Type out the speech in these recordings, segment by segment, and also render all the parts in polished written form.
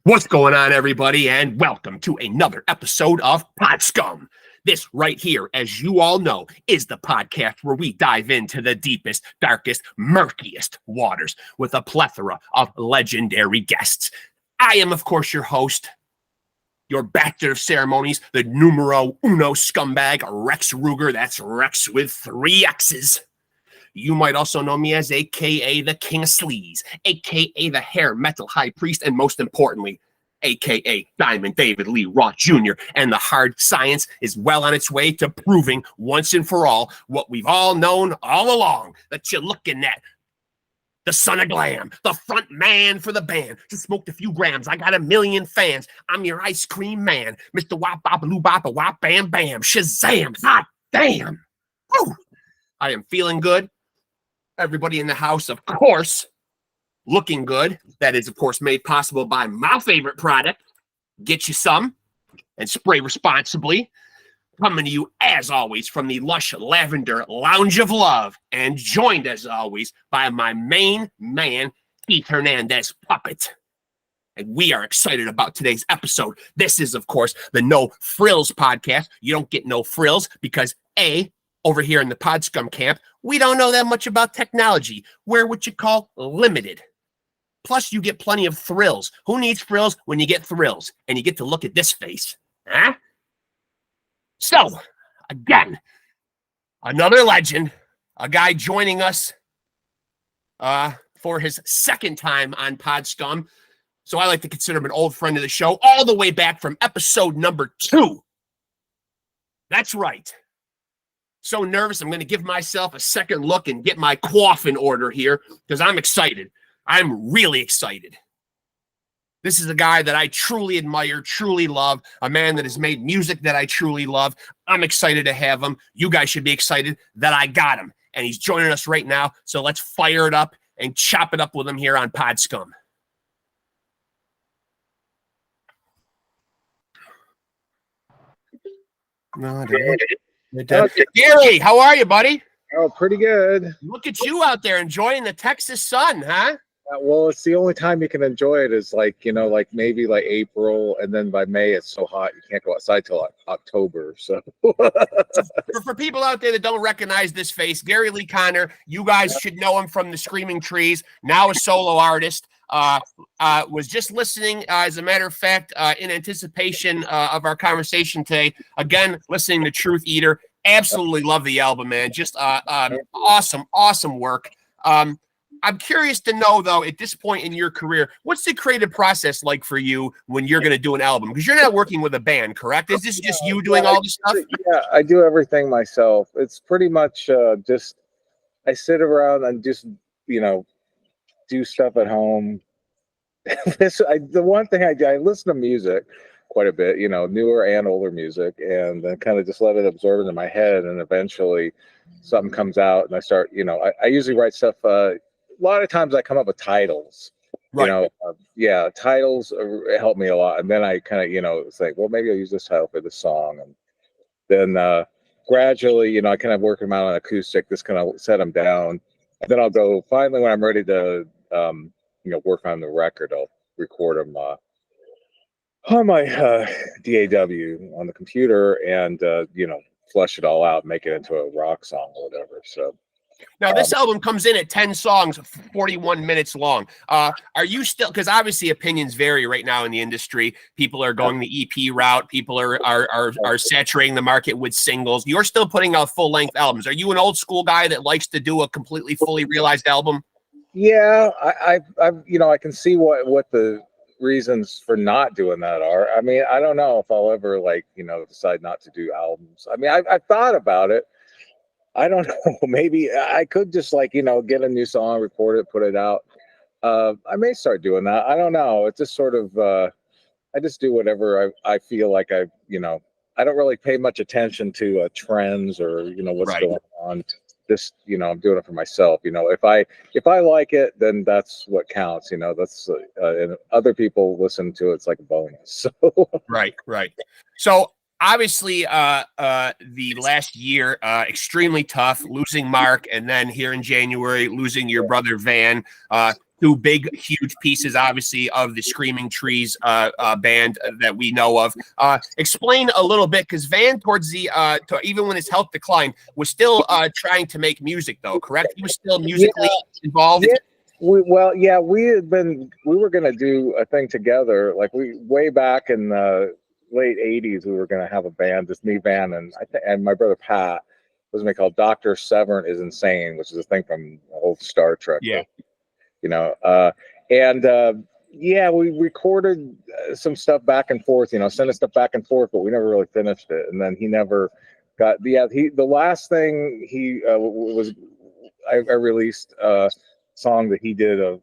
What's going on, everybody, and welcome to another episode of SCUM. This right here, as you all know, is the podcast where we dive into the deepest, darkest, murkiest waters with a plethora of legendary guests. I am, of course, your host, your Bachelor of Ceremonies, the numero uno scumbag, Rex Ruger. That's Rex with 3 X's. You might also know me as a.k.a. the King of Sleaze, a.k.a. the Hair Metal High Priest, and most importantly, a.k.a. Diamond David Lee Roth Jr. And the hard science is well on its way to proving once and for all what we've all known all along, that you're looking at the son of glam, the front man for the band. Just smoked a few grams. I got a million fans. I'm your ice cream man, Mr. Wop Bop Loo Bop Wop Bam Bam. Shazam! Hot damn! Woo! I am feeling good. Everybody in the house, of course, looking good. That is, of course, made possible by my favorite product, Get You Some, and spray responsibly. Coming to you, as always, from the lush lavender lounge of love, and joined, as always, by my main man, Keith Hernandez Puppet. And we are excited about today's episode. This is, of course, the No Frills podcast. You don't get no frills because, A, over here in the PodScum camp, we don't know that much about technology. We're what you call limited. Plus, you get plenty of thrills. Who needs frills when you get thrills? And you get to look at this face. Huh? So, again, another legend, a guy joining us for his second time on PodScum. So I like to consider him an old friend of the show, all the way back from episode number 2. That's right. So nervous, I'm going to give myself a second look and get my quaff in order here because I'm excited. I'm really excited. This is a guy that I truly admire, truly love, a man that has made music that I truly love. I'm excited to have him. You guys should be excited that I got him. And he's joining us right now, so let's fire it up and chop it up with him here on PodScum. No, Gary, how are you, buddy? Oh, pretty good. Look at you out there enjoying the Texas sun, huh? Well, it's the only time you can enjoy it is maybe April, and then by May it's so hot you can't go outside till October. So for people out there that don't recognize this face, Gary Lee Conner, you guys should know him from the Screaming Trees, now a solo artist. Was just listening, as a matter of fact, in anticipation of our conversation today. Again, listening to Truth Eater. Absolutely love the album, man. Just awesome work. I'm curious to know, though, at this point in your career, what's the creative process like for you when you're going to do an album? Because you're not working with a band, correct? Is this just you doing all this stuff? Yeah, I do everything myself. It's pretty much just I sit around and just, do stuff at home. The one thing I do, I listen to music quite a bit, newer and older music, and then kind of just let it absorb into my head, and eventually something comes out, and I start, I usually write stuff. A lot of times I come up with titles, right. Titles help me a lot, and then I kind of, think, well, maybe I'll use this title for this song, and then gradually, I kind of work them out on acoustic, just kind of set them down, and then I'll go, finally, when I'm ready to, work on the record, I'll record them on my DAW on the computer and, flush it all out, make it into a rock song or whatever. So now this album comes in at 10 songs, 41 minutes long. Are you still, because obviously opinions vary right now in the industry. People are going the EP route. People are saturating the market with singles. You're still putting out full-length albums. Are you an old school guy that likes to do a completely fully realized album? Yeah, I can see what the reasons for not doing that are. I mean, I don't know if I'll ever decide not to do albums. I mean, I've thought about it. I don't know. Maybe I could just get a new song, record it, put it out. I may start doing that. I don't know. It's just sort of I just do whatever I feel like I don't really pay much attention to trends or what's going on. Just I'm doing it for myself. If I like it, then that's what counts. That's and other people listen to it, it's like a bonus. So right. So obviously, the last year extremely tough, losing Mark, and then here in January losing your brother Van. two big, huge pieces, obviously, of the Screaming Trees band that we know of. Explain a little bit, because Van, towards the even when his health declined, was still trying to make music, though. Correct? He was still musically involved. Yeah. We were gonna do a thing together, like way back in the late '80s. We were gonna have a band, just me, Van, and my brother Pat. Was something called Dr. Severn is Insane, which is a thing from old Star Trek. Yeah. You know, we recorded some stuff back and forth, you know, sent us stuff back and forth, but we never really finished it. And then he never got the last thing he was, I released a song that he did, a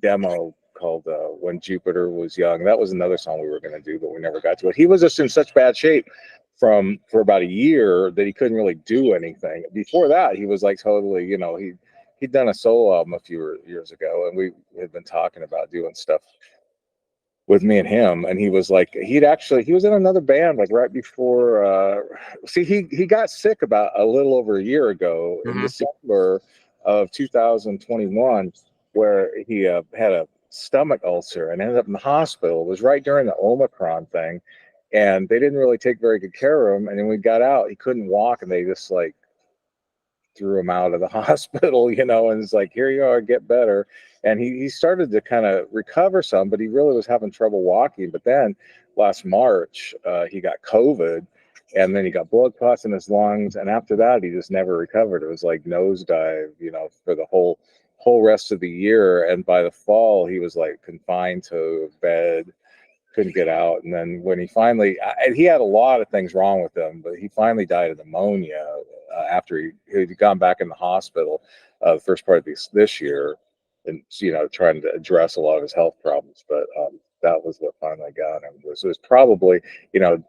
demo called When Jupiter Was Young. That was another song we were going to do, but we never got to it. He was just in such bad shape for about a year that he couldn't really do anything. Before that, he was like totally, you know, he'd done a solo album a few years ago, and we had been talking about doing stuff with me and him. And he was like, he was in another band like right before. He got sick about a little over a year ago in December of 2021, where he had a stomach ulcer and ended up in the hospital. It was right during the Omicron thing, and they didn't really take very good care of him. And then we got out, he couldn't walk, and they just like threw him out of the hospital, you know, and it's like, here you are, get better. And he started to kind of recover some, but he really was having trouble walking. But then last March, he got COVID, and then he got blood clots in his lungs. And after that, he just never recovered. It was like nosedive, you know, for the whole rest of the year. And by the fall, he was like confined to a bed, couldn't get out. And then when he finally, and he had a lot of things wrong with him, but he finally died of pneumonia after he'd gone back in the hospital the first part of this year, and, you know, trying to address a lot of his health problems. But that was what finally got him. It was probably, you know,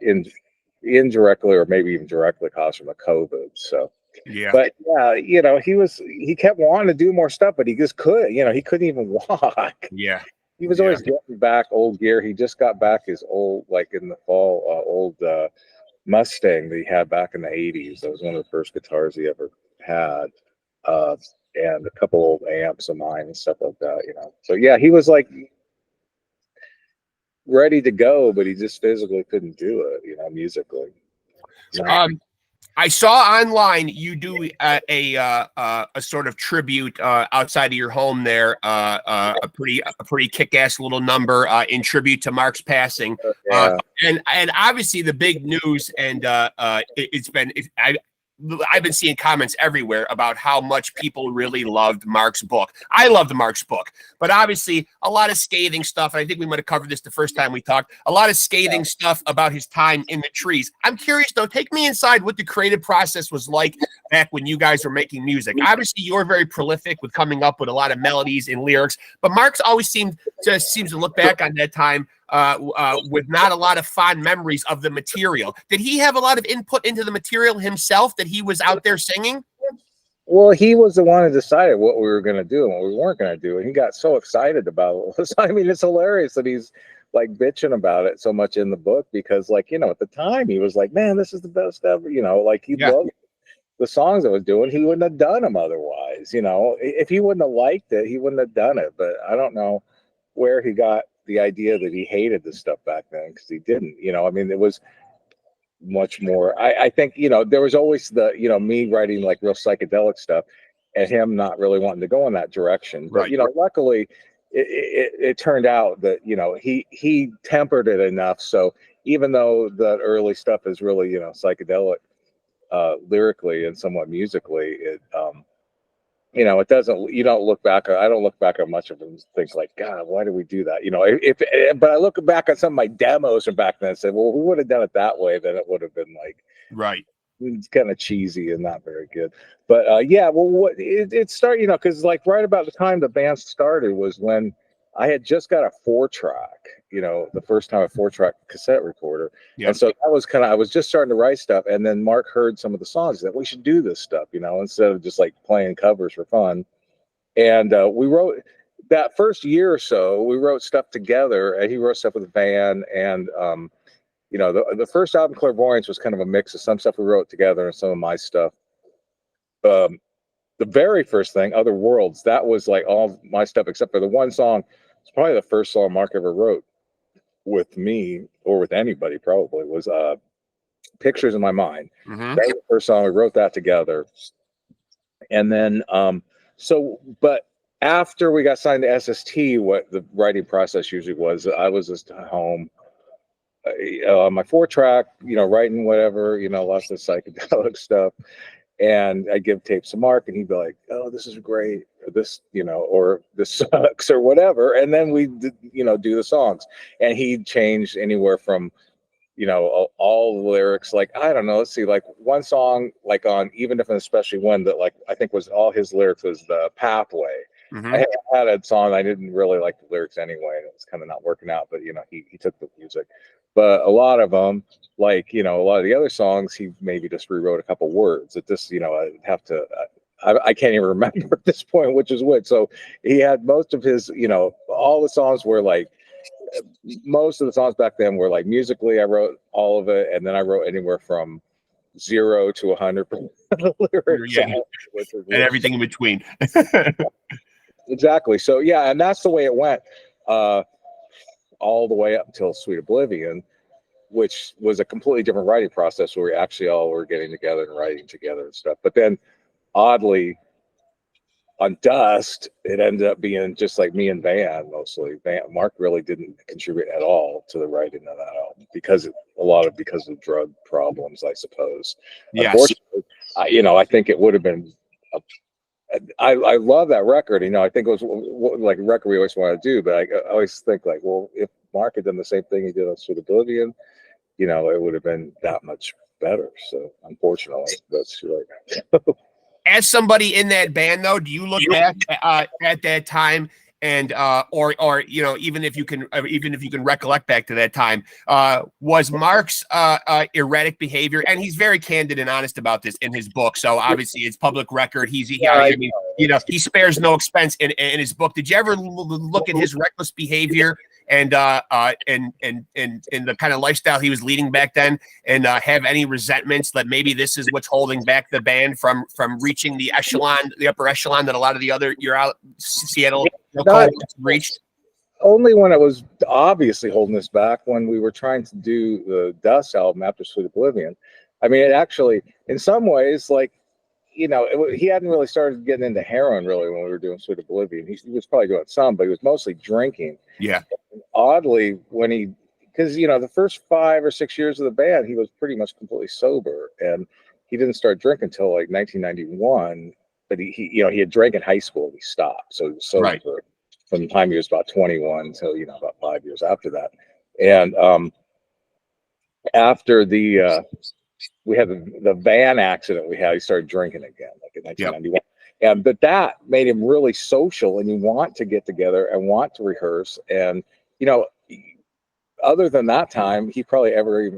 indirectly or maybe even directly caused from the COVID. So yeah. But yeah, you know, he kept wanting to do more stuff, but he just couldn't. You know, he couldn't even walk. Yeah. He was always getting back old gear. He just got back his old, like in the fall, old Mustang that he had back in the '80s. That was one of the first guitars he ever had, and a couple old amps of mine and stuff like that. You know, so yeah, he was like ready to go, but he just physically couldn't do it. You know, musically. I saw online you do a sort of tribute outside of your home there, a pretty kick-ass little number in tribute to Mark's passing, and obviously the big news, and I've been seeing comments everywhere about how much people really loved Mark's book. I loved Mark's book, but obviously a lot of scathing stuff. And I think we might have covered this the first time we talked. A lot of scathing stuff about his time in the trees. I'm curious though. Take me inside what the creative process was like back when you guys were making music. Obviously, you're very prolific with coming up with a lot of melodies and lyrics, but Mark's always seems to look back on that time with not a lot of fond memories of the material. Did he have a lot of input into the material himself that he was out there singing? Well, he was the one who decided what we were going to do and what we weren't going to do. And he got so excited about it. I mean, it's hilarious that he's like bitching about it so much in the book, because, like, you know, at the time he was like, man, this is the best ever, you know, like he loved the songs I was doing. He wouldn't have done them otherwise, you know. If he wouldn't have liked it, he wouldn't have done it. But I don't know where he got the idea that he hated this stuff back then, because he didn't, you know. I mean, it was much more, I think, you know, there was always the, you know, me writing like real psychedelic stuff and him not really wanting to go in that direction. But you know, luckily it turned out that, you know, he tempered it enough, so even though the early stuff is really, you know, psychedelic lyrically and somewhat musically, it you know, it doesn't, you don't look back, I don't look back at much of them and think like, God, why did we do that? You know, but I look back at some of my demos from back then and said, well, we would have done it that way, then it would have been like, it's kind of cheesy and not very good. But yeah, well, what it started, you know, because like right about the time the band started was when I had just got a 4-track, you know, the first time a 4-track cassette recorder. And so that was kind of, I was just starting to write stuff. And then Mark heard some of the songs that we should do this stuff, you know, instead of just like playing covers for fun. And we wrote that first year or so, we wrote stuff together, and he wrote stuff with a band. And, you know, the first album, Clairvoyance, was kind of a mix of some stuff we wrote together and some of my stuff. the very first thing, Other Worlds, that was like all my stuff except for the one song. It's probably the first song Mark ever wrote with me or with anybody, probably, was Pictures in My Mind. Mm-hmm. That was the first song. We wrote that together. And then but after we got signed to SST, what the writing process usually was, I was just home on my 4-track, writing whatever, lots of psychedelic stuff. And I give tapes to Mark, and he'd be like, "Oh, this is great," or this, or "This sucks," or whatever. And then we, do the songs, and he'd change anywhere from, all the lyrics. Like, I don't know, let's see, like one song, like on Even If and Especially When, that like I think was all his lyrics was The Pathway. Mm-hmm. I had a song I didn't really like the lyrics anyway, and it was kind of not working out. But he took the music. But a lot of them, like a lot of the other songs, he maybe just rewrote a couple words. That this, I have to. I can't even remember at this point which is which. So he had most of his, all the songs were like. Most of the songs back then were like musically. I wrote all of it, and then I wrote anywhere from 0 to 100% lyrics, And everything in between. Exactly. So yeah, and that's the way it went, all the way up until Sweet Oblivion, which was a completely different writing process where we actually all were getting together and writing together and stuff. But then, oddly, on Dust, it ended up being just like me and Van mostly. Mark really didn't contribute at all to the writing of that album because of drug problems, I suppose. Yes. Unfortunately, I think it would have been. I love that record. I think it was like a record we always want to do, but I always think like, well, if Mark had done the same thing he did on Sweet Oblivion, it would have been that much better. So unfortunately, that's right. As somebody in that band, though, do you look back at that time and or even if you can recollect back to that time, was Mark's erratic behavior, and he's very candid and honest about this in his book, so obviously it's public record. He spares no expense in his book. Did you ever look at his reckless behavior and the kind of lifestyle he was leading back then, and have any resentments that maybe this is what's holding back the band from reaching the upper echelon that a lot of the other Seattle reached? Only when it was obviously holding us back when we were trying to do the Dust album after Sweet Oblivion. I mean, it actually, in some ways, like, he hadn't really started getting into heroin really when we were doing Sweet Oblivion. He was probably doing some, but he was mostly drinking. Yeah. And oddly, because the first 5 or 6 years of the band, he was pretty much completely sober, and he didn't start drinking until like 1991. But he had drank in high school and he stopped, so he was sober from the time he was about 21 until about 5 years after that. And after we had the van accident he started drinking again, like in 1991. Yep. But that made him really social, and you want to get together and want to rehearse. And other than that time, he probably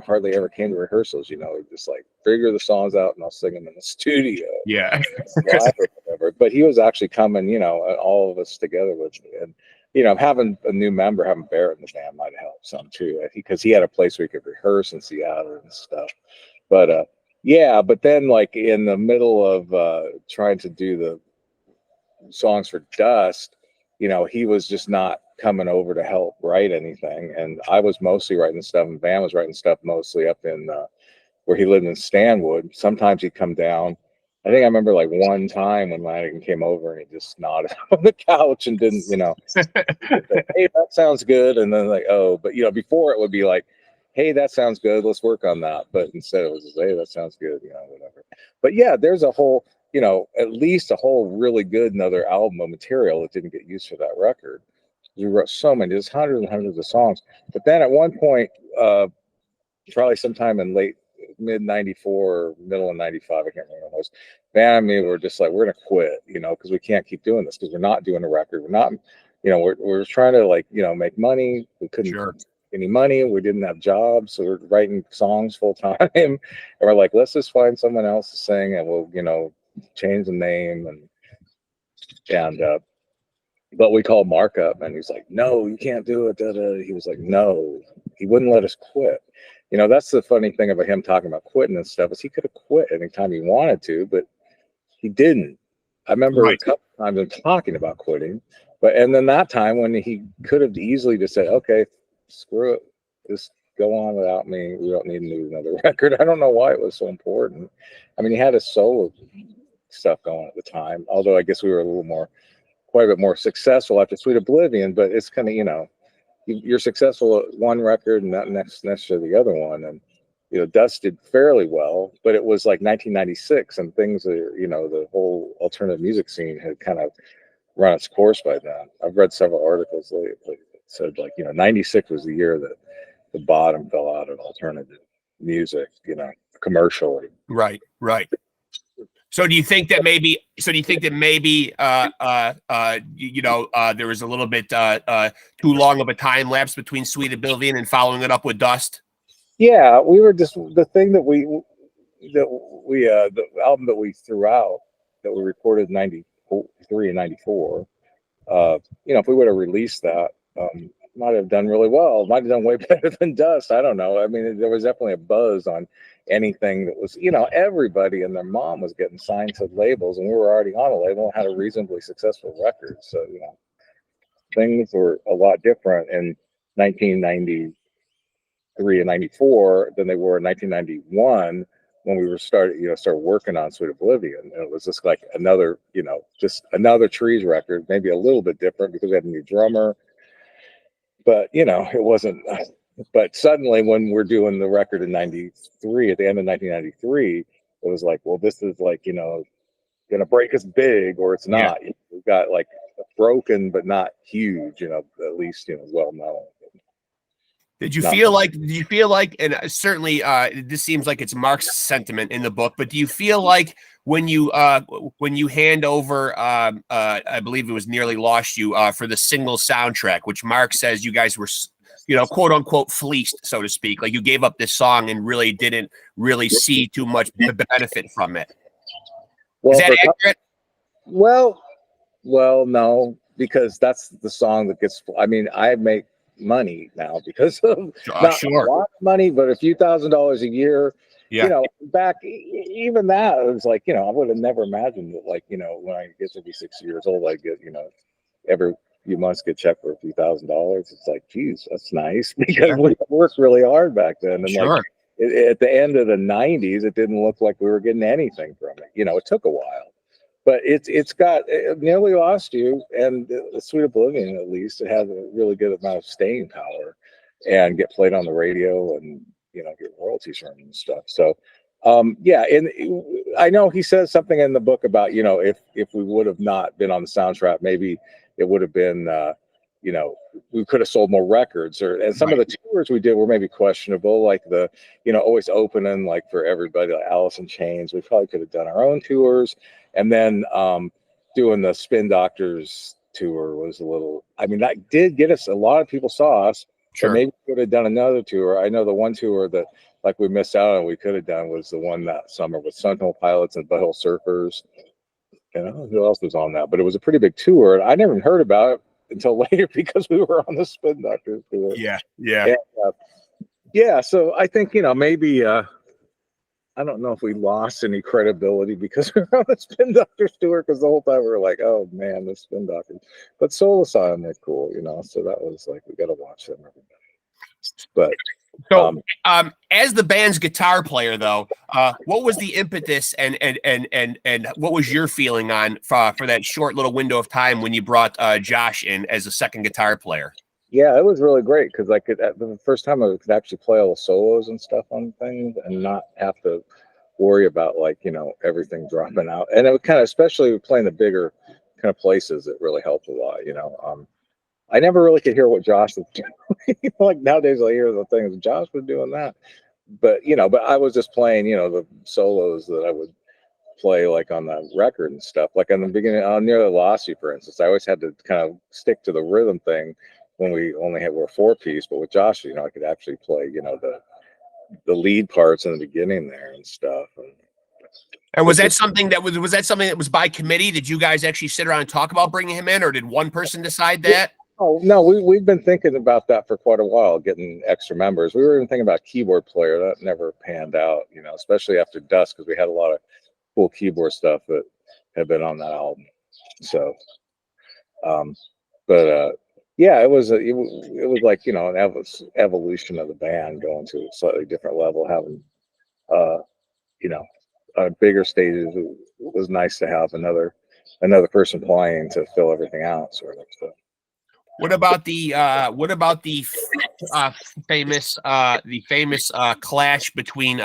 hardly ever came to rehearsals. Just like figure the songs out and I'll sing them in the studio. Yeah. Live or whatever. But he was actually coming, all of us together with me. And having a new member, having Barrett in the band might have helped some too, because he had a place where he could rehearse in Seattle and stuff. But but then like in the middle of trying to do the songs for Dust, he was just not coming over to help write anything, and I was mostly writing stuff, and Van was writing stuff mostly up in where he lived in Stanwood. Sometimes he'd come down. I think I remember like one time when Lanegan came over and he just nodded on the couch and didn't, say, hey, that sounds good. And then like, oh, but before it would be like, hey, that sounds good, let's work on that. But instead it was just, hey, that sounds good, whatever. But yeah, there's a whole, at least a whole really good another album of material that didn't get used for that record. We wrote so many, there's hundreds and hundreds of songs. But then at one point, probably sometime in mid 94 or middle of 95, I can't remember when it was, Van and me were just like, we're gonna quit, because we can't keep doing this, because we're not doing a record. We're not, we're trying to like, make money. We couldn't get any money. We didn't have jobs, so we're writing songs full time. And we're like, let's just find someone else to sing, and we'll, change the name. And but we called Mark up, and he's like, no, you can't do it. He was like, no, he wouldn't let us quit. That's the funny thing about him talking about quitting and stuff, is he could have quit anytime he wanted to, but he didn't. I remember a Right. couple times him talking about quitting, and then that time when he could have easily just said, "Okay, screw it, just go on without me. We don't need to do another record." I don't know why it was so important. I mean, he had his solo stuff going at the time, although I guess we were a little more, quite a bit more successful after Sweet Oblivion. But it's kind of, you're successful at one record and not next to the other one, and Dust did fairly well, but it was like 1996, and things are, the whole alternative music scene had kind of run its course by then. I've read several articles lately that said, like, 96 was the year that the bottom fell out of alternative music, commercially. Right. Right. So do you think that maybe? There was a little bit too long of a time lapse between Sweet Oblivion and following it up with Dust? Yeah, we were just the thing the album that we threw out, that we recorded in 93 and 94. If we would have released that, might have done really well. Might have done way better than Dust. I don't know. I mean, there was definitely a buzz on anything that was, everybody and their mom was getting signed to labels, and we were already on a label and had a reasonably successful record. So, things were a lot different in 1993 and 94 than they were in 1991 when we were started working on Sweet Oblivion. And it was just like another, just another Trees record, maybe a little bit different because we had a new drummer. But it wasn't. But suddenly, when we're doing the record in '93, at the end of 1993, it was like, well, this is like, gonna break us big, or it's Yeah. not. We've got like broken, but not huge. At least well known. Did you Not feel like? Do you feel like? And certainly, this seems like it's Mark's sentiment in the book. But do you feel like when you hand over, I believe it was Nearly Lost You, for the single soundtrack, which Mark says you guys were, quote unquote, fleeced, so to speak. Like you gave up this song and really didn't really see too much benefit from it. Well, Is that accurate? Well, no, because that's the song that gets. I mean, I make money now because of not Sure. a lot of money, but a few $1,000s a year. Yeah. Back even that, it was like, I would have never imagined that, like, when I get to be 60 years old, I get, every few months get checked for a few $1,000s. It's like, geez, that's nice, because we worked really hard back then. And Sure. like at the end of the 90s, it didn't look like we were getting anything from it. It took a while. But it's got Nearly Lost You and Sweet Oblivion, at least it has a really good amount of staying power and get played on the radio and get royalties from and stuff. So yeah, and I know he says something in the book about if we would have not been on the soundtrack, maybe it would have been we could have sold more records, and some of the tours we did were maybe questionable, like the always opening like for everybody, like Alice in Chains. We probably could have done our own tours. And then doing the Spin Doctors tour was a little, I mean, that did get us, a lot of people saw us. Sure. But maybe we could have done another tour. I know the one tour that like we missed out on, we could have done, was the one that summer with Sun Hill Pilots and Butthole Surfers. And I don't know who else was on that, but it was a pretty big tour. And I never even heard about it until later because we were on the Spin Doctors tour. Yeah. Yeah. And, yeah. So I think, maybe, I don't know if we lost any credibility because we were on the Spin Doctors tour, because the whole time we were like, oh man, the Spin Doctors. But Soul Asylum, they're cool, so that was like, we got to watch them, everybody. But so, as the band's guitar player, though, what was the impetus and what was your feeling on for that short little window of time when you brought Josh in as a second guitar player? Yeah, it was really great because I could, the first time I could actually play all the solos and stuff on things and not have to worry about like, everything dropping out. And it would kind of, especially playing the bigger kind of places, it really helped a lot, I never really could hear what Josh was doing. Like nowadays I hear the things Josh was doing that. But, but I was just playing, the solos that I would play like on the record and stuff. Like in the beginning, on Nearly Lost You, for instance, I always had to kind of stick to the rhythm thing when we only were 4-piece. But with Josh, I could actually play, the lead parts in the beginning there and stuff. And was that something that was by committee? Did you guys actually sit around and talk about bringing him in, or did one person decide that? Oh no, we've been thinking about that for quite a while, getting extra members. We were even thinking about keyboard player. That never panned out, especially after Dust, because we had a lot of cool keyboard stuff that had been on that album. So, but yeah, it was like, you know, an evolution of the band going to a slightly different level, having you know, bigger stages. It was nice to have another person playing to fill everything out, sort of. So. What about the famous clash between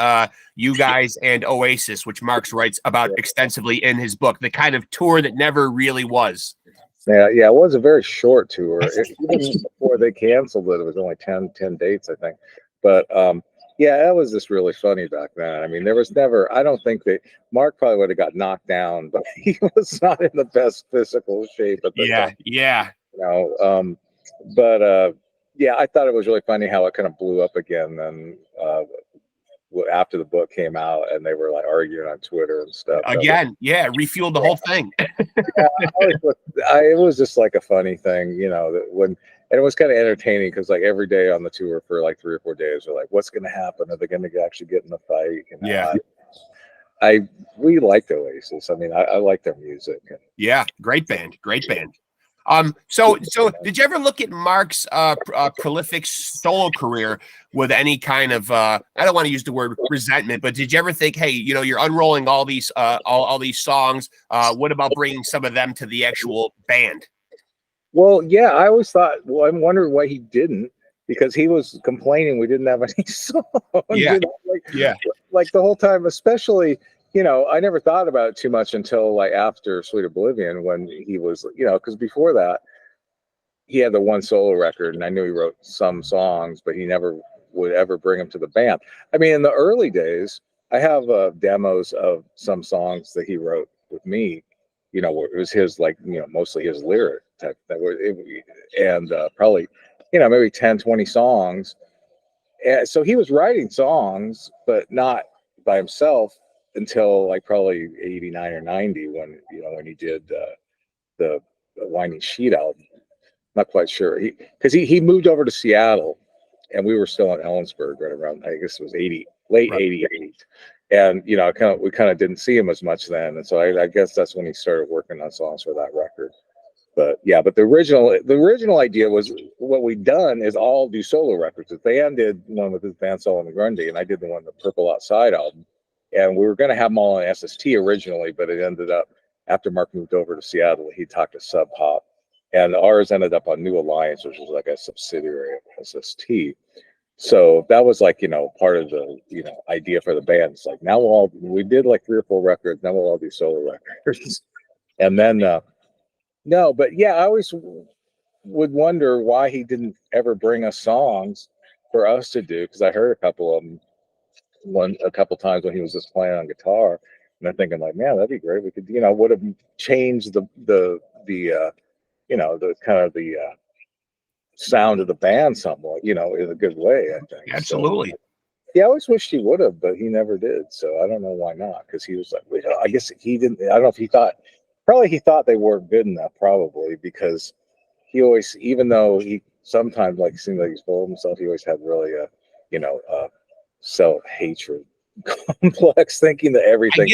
you guys and Oasis, which Marx writes about extensively in his book, the kind of tour that never really was? Yeah, it was a very short tour. Even before they canceled it, it was only 10 dates, I think. But yeah, that was just really funny back then. I mean, there was never, I don't think that Mark probably would have got knocked down, but he was not in the best physical shape at the time. Yeah. You know, but yeah, I thought it was really funny how it kind of blew up again then after the book came out, and they were like arguing on Twitter and stuff. Again, refueled the whole thing. It was just like a funny thing, you know, and it was kind of entertaining because like every day on the tour for like 3 or 4 days, we're like, what's going to happen? Are they going to actually get in the fight? You know, Yeah. We liked Oasis. I mean, I like their music. Yeah, great band. So did you ever look at Mark's prolific solo career with any kind of I don't want to use the word resentment, but did you ever think, hey, you know, you're unrolling all these songs, what about bringing some of them to the actual band? Well, yeah, I always thought, well, I'm wondering why he didn't, because he was complaining we didn't have any songs. Yeah. You know, like the whole time, especially, you know, I never thought about it too much until like after Sweet Oblivion, when he was, you know, because before that he had the one solo record, and I knew he wrote some songs, but he never would ever bring them to the band. I mean, in the early days, I have demos of some songs that he wrote with me, you know, it was his, like, you know, mostly his lyric type that were, and probably, you know, maybe 10-20 songs. And so he was writing songs, but not by himself until like probably 89 or 90, when, you know, when he did the Winding Sheet album. Not quite sure, because he moved over to Seattle, and we were still in Ellensburg right around, I guess it was late 88. And, you know, we kind of didn't see him as much then, and so I guess that's when he started working on songs for that record. But yeah, but the original idea was, what we'd done is all do solo records. The band did one with his band Solo and Grundy, and I did the one, the Purple Outside album, and we were going to have them all on SST originally, but it ended up, after Mark moved over to Seattle, he talked to Sub Pop, and ours ended up on New Alliance, which was like a subsidiary of SST. So that was like, you know, part of the, you know, idea for the band. It's like, now we did like 3 or 4 records, now we'll all do solo records. And then no, but yeah, I always would wonder why he didn't ever bring us songs for us to do, because I heard a couple of them a couple times when he was just playing on guitar, and I'm thinking like, man, that'd be great. We could, you know, would have changed the you know, the kind of the sound of the band somewhat, you know, in a good way, I think. Absolutely. So, yeah, I always wished he would have, but he never did. So I don't know why not, because he was like, I guess he didn't. I don't know if he thought they weren't good enough, probably, because he always, even though he sometimes like seemed like he's full of himself, he always had really a, you know, self-hatred complex, thinking that everything.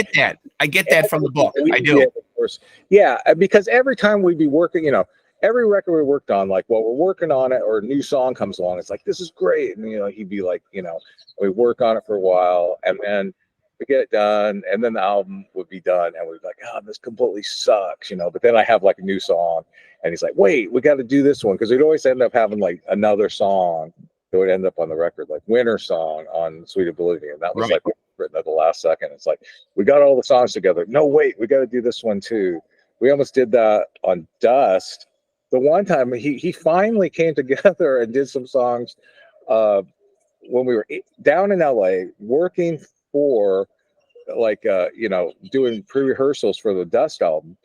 I get that from the book. I do. Yeah, of course. Yeah, because every time we'd be working, you know, every record we worked on, like while we're working on it or a new song comes along, it's like, this is great. And, you know, he'd be like, you know, we work on it for a while, and then we get it done, and then the album would be done, and we'd be like, oh, this completely sucks, you know. But then I have like a new song, and he's like, wait, we got to do this one, because we'd always end up having like another song that would end up on the record, like Winter Song on Sweet Oblivion. That was like written at the last second. It's like, we got all the songs together. No, wait, we got to do this one too. We almost did that on Dust. The one time he finally came together and did some songs when we were down in LA working for like you know, doing pre-rehearsals for the Dust album.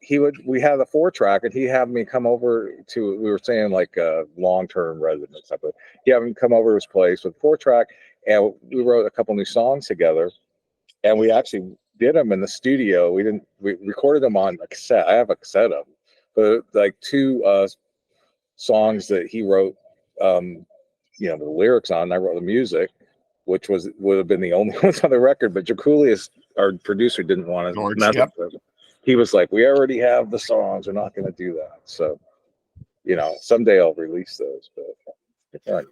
We had a 4-track, and he had me come over to, we were saying like long-term residence, but he had me come over to his place with 4-track, and we wrote a couple new songs together, and we actually did them in the studio. We recorded them on a cassette. I have a cassette of them, but like 2 songs that he wrote, you know, the lyrics on, I wrote the music, which would have been the only ones on the record, but Jakulius, our producer, didn't want to mess with it. he was like, we already have the songs, we're not going to do that. So, someday I'll release those, but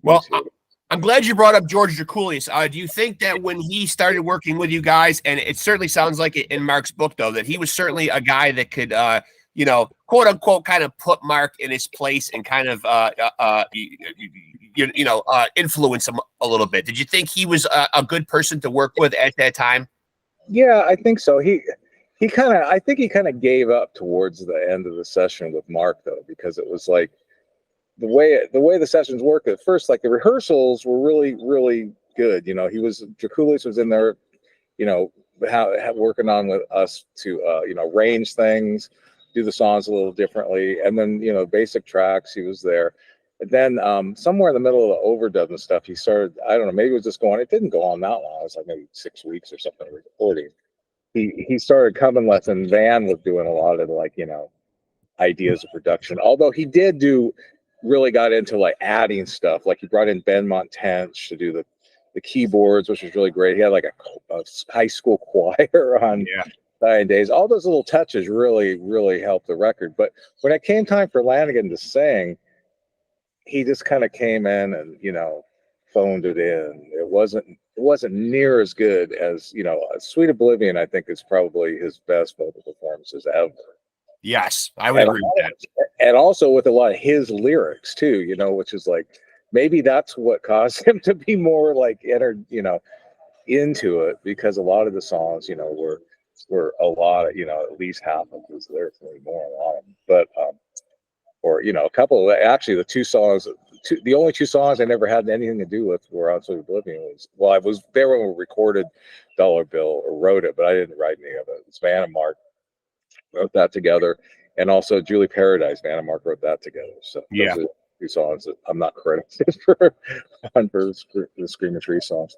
Well, I'm glad you brought up George Drakoulias. Do you think that when he started working with you guys, and it certainly sounds like it in Mark's book, though, that he was certainly a guy that could, quote unquote, kind of put Mark in his place and kind of, influence him a little bit? Did you think he was a good person to work with at that time? Yeah, I think so. I think he kind of gave up towards the end of the session with Mark, though, because it was like, the way the sessions worked at first, like the rehearsals were really, really good. Drakoulias was in there, working on with us to, arrange things, do the songs a little differently. And then, basic tracks, he was there. And then somewhere in the middle of the overdub and stuff, he started, I don't know, maybe it was just it didn't go on that long. It was like maybe 6 weeks or something recording. He started coming less, and Van was doing a lot of ideas of production. Although he did really got into like adding stuff. Like he brought in Ben Montench to do the keyboards, which was really great. He had like a high school choir on Dying Days. All those little touches really, really helped the record. But when it came time for Lanegan to sing, he just kind of came in and phoned it in. It wasn't near as good as Sweet Oblivion. I think is probably his best vocal performances ever. Yes, I would agree with that. And also with a lot of his lyrics too, which is like, maybe that's what caused him to be more like entered, into it, because a lot of the songs, were a lot of, at least half of his lyrics, maybe more, a lot of them. But or a couple of, actually the only two songs I never had anything to do with were on Sweet Oblivion. I was there when we recorded Dollar Bill, or wrote it, but I didn't write any of it. It's Van and Mark wrote that together, and also Julie Paradise, Van and Mark wrote that together. So those are two songs that I'm not credited for the Screaming Tree songs.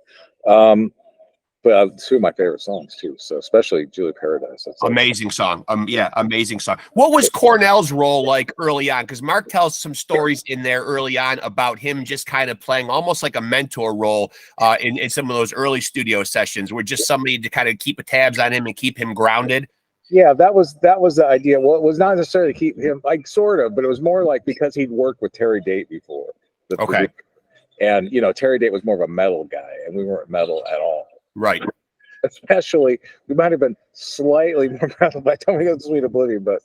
But two of my favorite songs too. So especially Julie Paradise. That's amazing song. Amazing song. What was Cornell's role like early on? Because Mark tells some stories in there early on about him just kind of playing almost like a mentor role in some of those early studio sessions, where just somebody to kind of keep tabs on him and keep him grounded. Yeah, that was the idea. Well, it was not necessarily to keep him, like, sort of, but it was more like because he'd worked with Terry Date before. Okay. And Terry Date was more of a metal guy, and we weren't metal at all. Right. Especially, we might have been slightly more metal by the time we got to Sweet Oblivion, but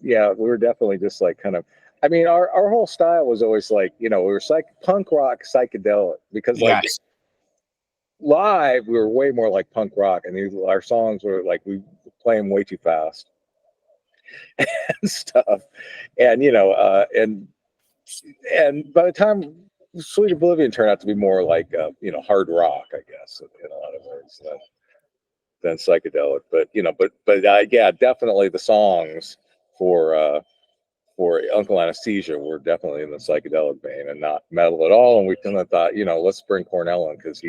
we were definitely just like kind of. I mean, our whole style was always like, we were punk rock psychedelic, because like live we were way more like punk rock, and our songs were like we play them way too fast and stuff, and and by the time Sweet Oblivion turned out to be more like hard rock, I guess, in a lot of ways than psychedelic. But definitely the songs for Uncle Anesthesia were definitely in the psychedelic vein and not metal at all. And we kind of thought, let's bring Cornell in, because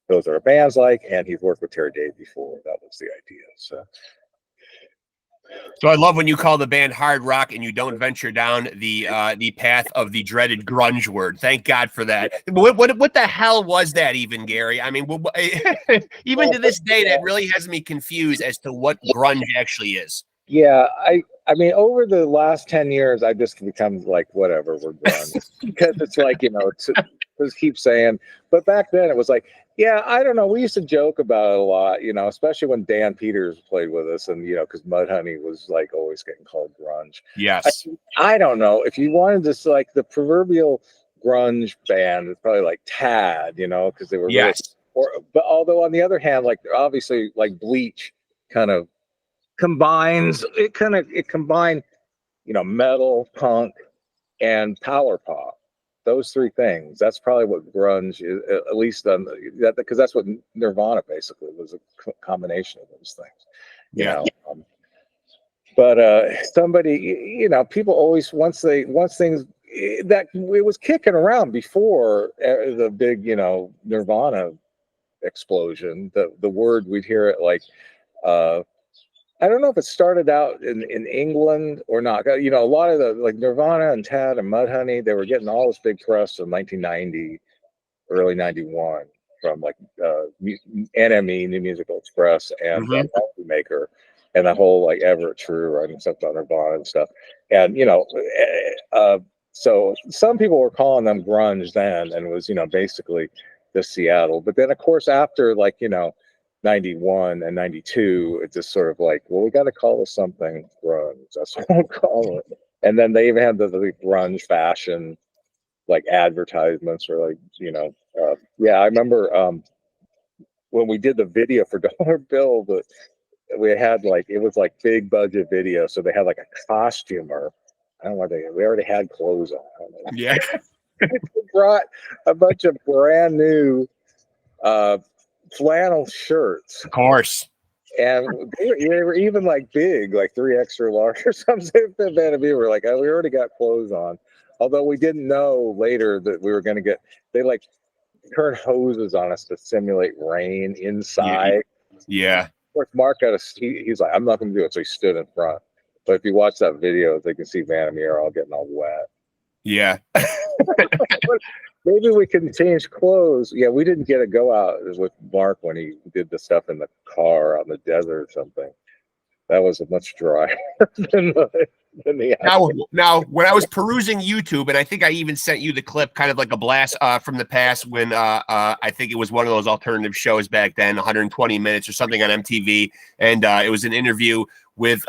those are bands like, and he's worked with Terry Date before. That was the idea. So I love when you call the band hard rock and you don't venture down the path of the dreaded grunge word. Thank God for that. What the hell was that even, Gary? I mean, even to this day, that really has me confused as to what grunge actually is. Yeah, I mean, over the last 10 years, I've just become like, whatever, we're grunge. Because it's like, just keep saying. But back then it was like, yeah, I don't know. We used to joke about it a lot, especially when Dan Peters played with us, and because Mudhoney was like always getting called grunge. Yes. I don't know. If you wanted to, like, the proverbial grunge band, it's probably like Tad, because they were really, but although on the other hand, like obviously like Bleach kind of combined metal, punk, and power pop. Those three things. That's probably what grunge is, at least because that's what Nirvana basically was, a combination of those things. But somebody, people always, once things that it was kicking around before the big, Nirvana explosion. The word, we'd hear it like. I don't know if it started out in England or not. A lot of the, like, Nirvana and Tad and Mudhoney, they were getting all this big press in 1990, early 91, from like NME, New Musical Express, and Maker. and the whole like Everett True writing stuff on Nirvana and stuff. And so some people were calling them grunge then, and it was basically the Seattle. But then of course after 91 and 92, it's just sort of like, well, we got to call this something grunge. That's what we'll call it. And then they even had the grunge fashion like advertisements, or I remember when we did the video for Dollar Bill, that we had it was like big budget video, so they had like a costumer. I don't know why we already had clothes on. Yeah. They brought a bunch of brand new flannel shirts. Of course. And they were even like big, like 3 extra large or something. We were like, oh, we already got clothes on. Although we didn't know later that we were going to get, they like turn hoses on us to simulate rain inside. Yeah. Of course, Mark he's like, I'm not going to do it. So he stood in front. But if you watch that video, they can see Van and me are all getting all wet. Yeah. Maybe we can change clothes. Yeah, we didn't get a go out with Mark when he did the stuff in the car on the desert or something. That was much drier than the now, when I was perusing YouTube, and I think I even sent you the clip, kind of like a blast from the past, when I think it was one of those alternative shows back then, 120 minutes or something on MTV, and it was an interview with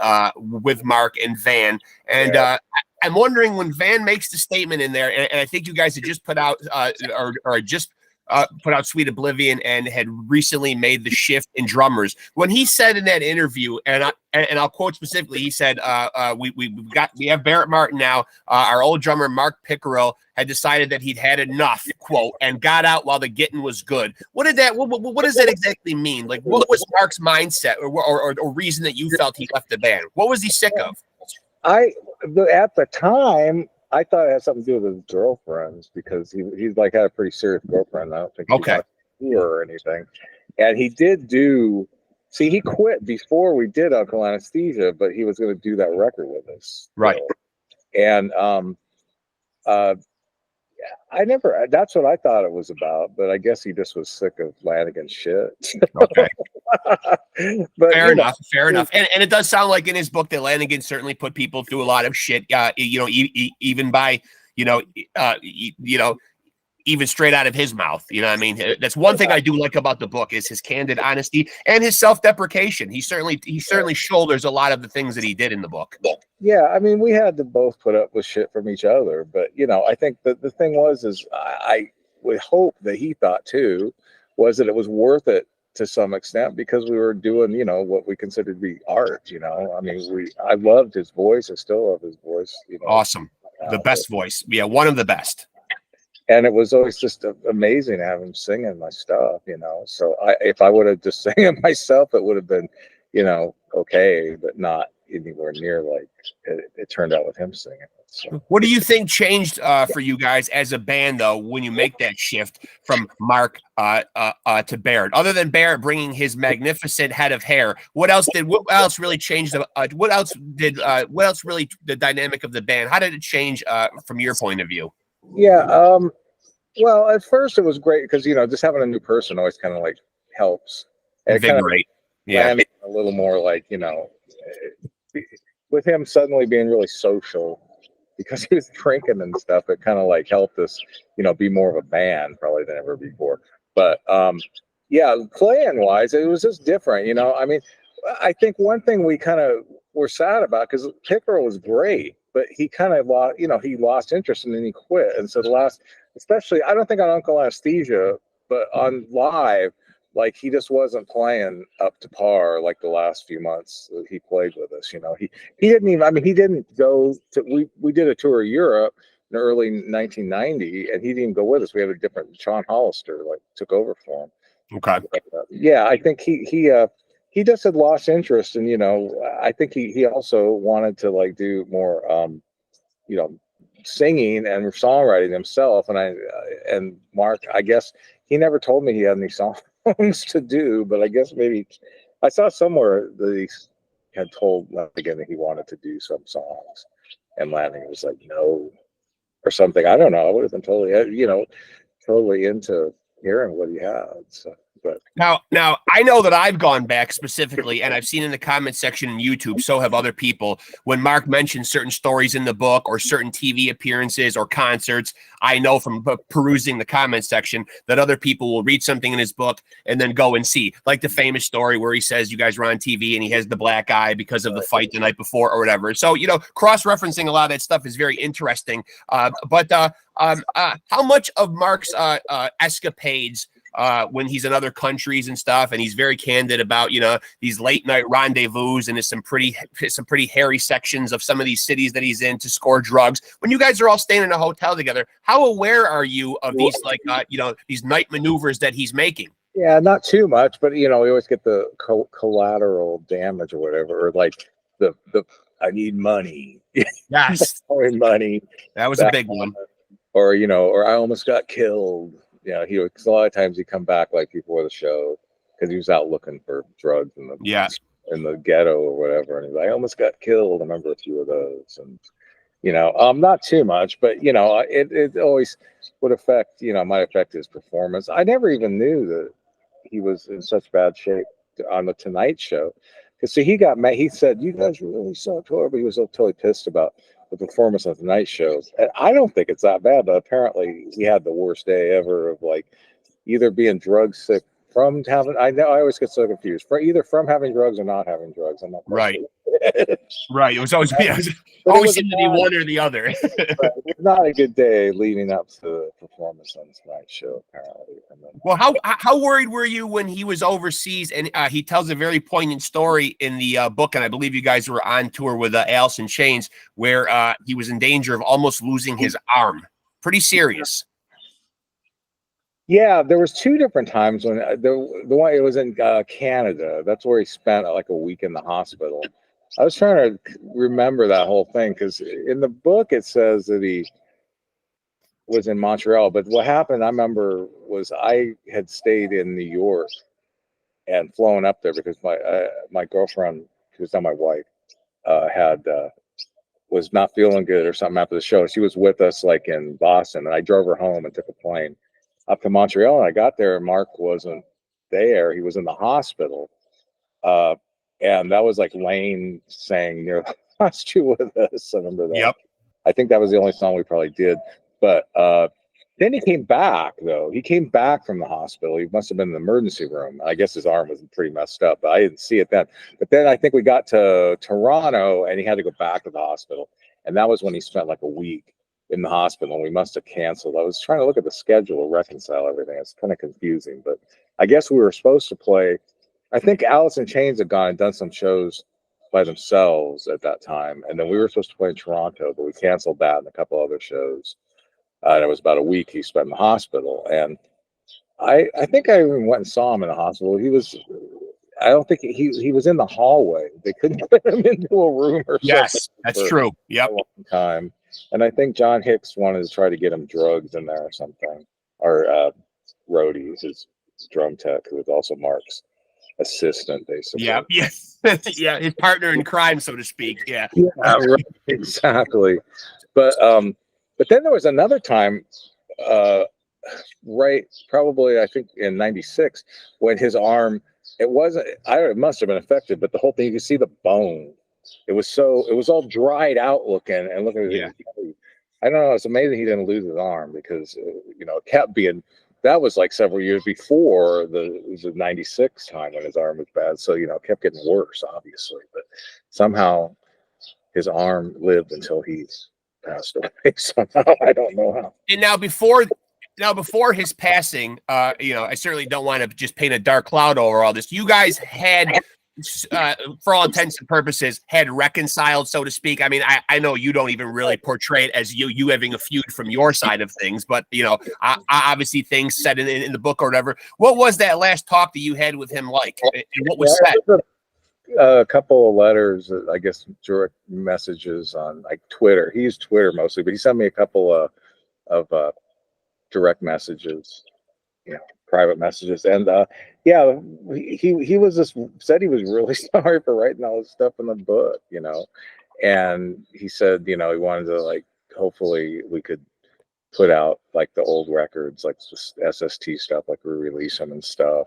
Mark and Van, and I'm wondering, when Van makes the statement in there, and I think you guys had just put out put out Sweet Oblivion and had recently made the shift in drummers. When he said in that interview, and I'll quote specifically, he said, we have Barrett Martin now. Our old drummer Mark Pickerel had decided that he'd had enough, quote, and got out while the getting was good. What does that exactly mean? Like, what was Mark's mindset or reason that you felt he left the band? What was he sick of? At the time, I thought it had something to do with his girlfriends, because he's like had a pretty serious girlfriend. I don't think he got tour or anything. And he did he quit before we did Uncle Anesthesia, but he was going to do that record with us. Right. So, and that's what I thought it was about, but I guess he just was sick of Lanegan shit. Okay. But fair enough. And it does sound like in his book that Lanegan certainly put people through a lot of shit, even by, even straight out of his mouth. You know what I mean? That's one thing I do like about the book, is his candid honesty and his self-deprecation. He certainly shoulders a lot of the things that he did in the book. Yeah, I mean, we had to both put up with shit from each other, but I think that the thing is I would hope that he thought too, was that it was worth it to some extent, because we were doing, what we considered to be art. I mean, I loved his voice. I still love his voice. Awesome. The best voice. Yeah, one of the best. And it was always just amazing to have him singing my stuff, So if I would have just sang it myself, it would have been, okay, but not anywhere near like it turned out with him singing. So. What do you think changed for you guys as a band, though, when you make that shift from Mark to Barrett? Other than Barrett bringing his magnificent head of hair, what else really changed? What else really the dynamic of the band? How did it change from your point of view? Yeah. Well, at first it was great because just having a new person always kind of like helps. Invigorate. Yeah. A little more like with him suddenly being really social, because he was drinking and stuff, it kind of like helped us, be more of a band probably than ever before. But yeah, playing wise, it was just different. I mean, I think one thing we kind of were sad about, because Pickerel was great, but he kind of lost, he lost interest and then he quit. And so especially, I don't think on Uncle Anesthesia, but on live, like he just wasn't playing up to par like the last few months that he played with us. He didn't even, I mean, he didn't go to, we did a tour of Europe in early 1990, and he didn't go with us. We had a different, Sean Hollister took over for him. Okay. Yeah, I think he just had lost interest, and I think he also wanted to like do more singing and songwriting himself. And Mark, I guess he never told me he had any songs to do, but I guess maybe I saw somewhere that he had told Lanegan that he wanted to do some songs, and Lanegan was like, no, or something. I don't know. I would have been totally into hearing what he had. So But Now, I know that I've gone back specifically, and I've seen in the comment section in YouTube, so have other people, when Mark mentions certain stories in the book or certain TV appearances or concerts. I know from perusing the comment section that other people will read something in his book and then go and see, like the famous story where he says you guys were on TV and he has the black eye because of the fight the night before or whatever. So, cross-referencing a lot of that stuff is very interesting. But how much of Mark's escapades when he's in other countries and stuff, and he's very candid about these late night rendezvous and some pretty hairy sections of some of these cities that he's in to score drugs. When you guys are all staying in a hotel together, how aware are you of these these night maneuvers that he's making? Yeah, not too much, but we always get the collateral damage or whatever, or like the I need money. Yes, money. That was a big one. Or or I almost got killed. Because a lot of times he'd come back like before the show because he was out looking for drugs in the ghetto or whatever, and he's like, I almost got killed. I remember a few of those, and not too much, but it always would affect, might affect his performance. I never even knew that he was in such bad shape on the Tonight Show, because he got mad. He said, "You guys really sucked," but he was so totally pissed about the performance of the Tonight Show. And I don't think it's that bad, but apparently he had the worst day ever of like either being drug sick from having. I always get so confused either from having drugs or not having drugs. I'm not right. Right. It was always always seemed to be one or the other. It's not a good day leading up to the performance on Tonight Show, apparently. Well, how worried were you when he was overseas? And he tells a very poignant story in the book, and I believe you guys were on tour with Alice in Chains, where he was in danger of almost losing his arm. Pretty serious. Yeah, there was two different times when the one it was in Canada. That's where he spent like a week in the hospital. I was trying to remember that whole thing because in the book it says that he was in Montreal, but what happened, I remember, was I had stayed in New York and flown up there because my girlfriend, who's not my wife, was not feeling good or something after the show. She was with us like in Boston, and I drove her home and took a plane up to Montreal. And I got there, and Mark wasn't there; he was in the hospital. And that was like Lane saying, lost you with us. I remember that. Yep. I think that was the only song we probably did. But then he came back, though. He came back from the hospital. He must have been in the emergency room. I guess his arm was pretty messed up, but I didn't see it then. But then I think we got to Toronto, and he had to go back to the hospital. And that was when he spent like a week in the hospital, and we must have canceled. I was trying to look at the schedule to reconcile everything. It's kind of confusing, but I guess we were supposed to play. I think Alice in Chains had gone and done some shows by themselves at that time, and then we were supposed to play in Toronto, but we canceled that and a couple other shows. And it was about a week he spent in the hospital, and I think I even went and saw him in the hospital. I don't think he was in the hallway. They couldn't put him into a room or something. Yes, that's true. Yep. A long time, and I think John Hicks wanted to try to get him drugs in there or something, or Rhodey, his drum tech, who was also Mark's assistant, basically. Yeah, yeah, his partner in crime, so to speak. Yeah, right, exactly. But then there was another time, right? Probably I think in '96 when his arm, it must have been affected, but the whole thing, you could see the bone. It was all dried out looking, and looking at it. I don't know. It's amazing he didn't lose his arm because it kept being. That was like several years before it was the '96 time when his arm was bad. So, it kept getting worse, obviously. But somehow his arm lived until he passed away. Somehow, I don't know how. And now before his passing, I certainly don't want to just paint a dark cloud over all this. You guys had, for all intents and purposes, had reconciled, so to speak. I mean, I know you don't even really portray it as you having a feud from your side of things, but obviously things said in the book or whatever. What was that last talk that you had with him like, and what was said? A couple of letters, I guess, direct messages on like Twitter. He used Twitter mostly, but he sent me a couple of direct messages, private messages, and he was just said he was really sorry for writing all this stuff in the book, and he said he wanted to, like, hopefully we could put out like the old records, like just SST stuff, like re-release them and stuff.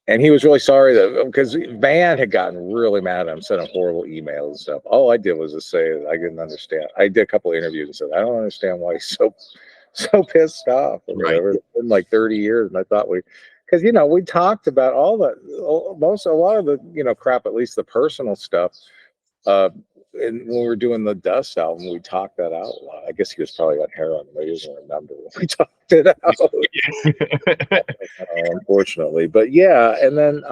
And he was really sorry that because Van had gotten really mad at him, sent him horrible emails and stuff. All I did was just say that I didn't understand. I did a couple of interviews and said I don't understand why he's so pissed off or whatever. It's been like 30 years, and I thought because we talked about a lot of the crap, at least the personal stuff. And when we were doing the Dust album, we talked that out a lot. I guess he was probably on heroin, but he doesn't remember when we talked it out. Unfortunately, but yeah, and then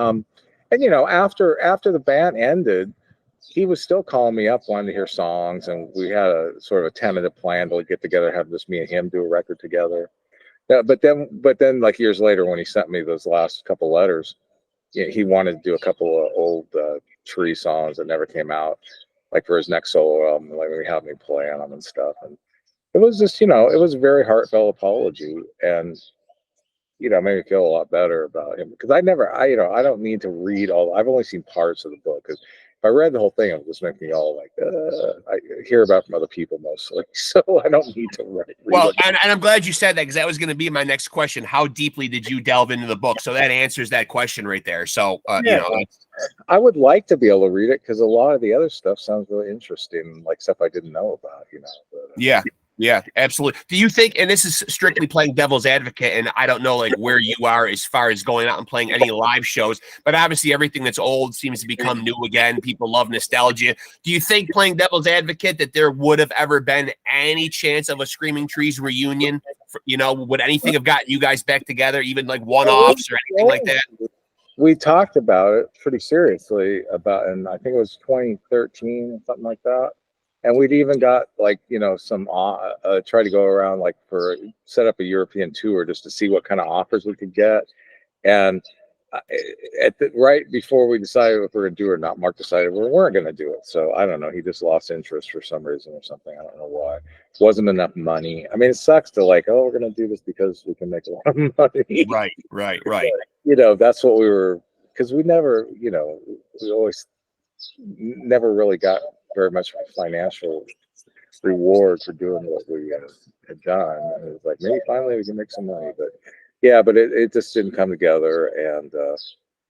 after the band ended, he was still calling me up, wanting to hear songs, and we had a sort of a tentative plan to get together, have just me and him do a record together. Yeah, but then, like years later, when he sent me those last couple letters, he wanted to do a couple of old Tree songs that never came out, like for his next solo album, like he had me play on them and stuff. And it was just, it was a very heartfelt apology, and made me feel a lot better about him, because I don't need to read all. I've only seen parts of the book, because if I read the whole thing, it would just make me all like, I hear about from other people mostly, so I don't need to read. Well, and I'm glad you said that, because that was going to be my next question. How deeply did you delve into the book? So that answers that question right there. So, I would like to be able to read it, because a lot of the other stuff sounds really interesting, like stuff I didn't know about, but, Yeah, absolutely. Do you think, and this is strictly playing devil's advocate, and I don't know like where you are as far as going out and playing any live shows, but obviously everything that's old seems to become new again. People love nostalgia. Do you think, playing devil's advocate, that there would have ever been any chance of a Screaming Trees reunion? Would anything have gotten you guys back together, even like one-offs or anything like that? We talked about it pretty seriously and I think it was 2013, something like that. And we'd even got some try to go around set up a European tour just to see what kind of offers we could get. And right before we decided if we were going to do it or not, Mark decided we weren't going to do it. So I don't know. He just lost interest for some reason or something. I don't know why. Wasn't enough money. I mean, it sucks to we're going to do this because we can make a lot of money. Right. But, that's what we were, because we never, we always never really got very much financial reward for doing what we had done. And it was like, maybe finally we can make some money, but it just didn't come together.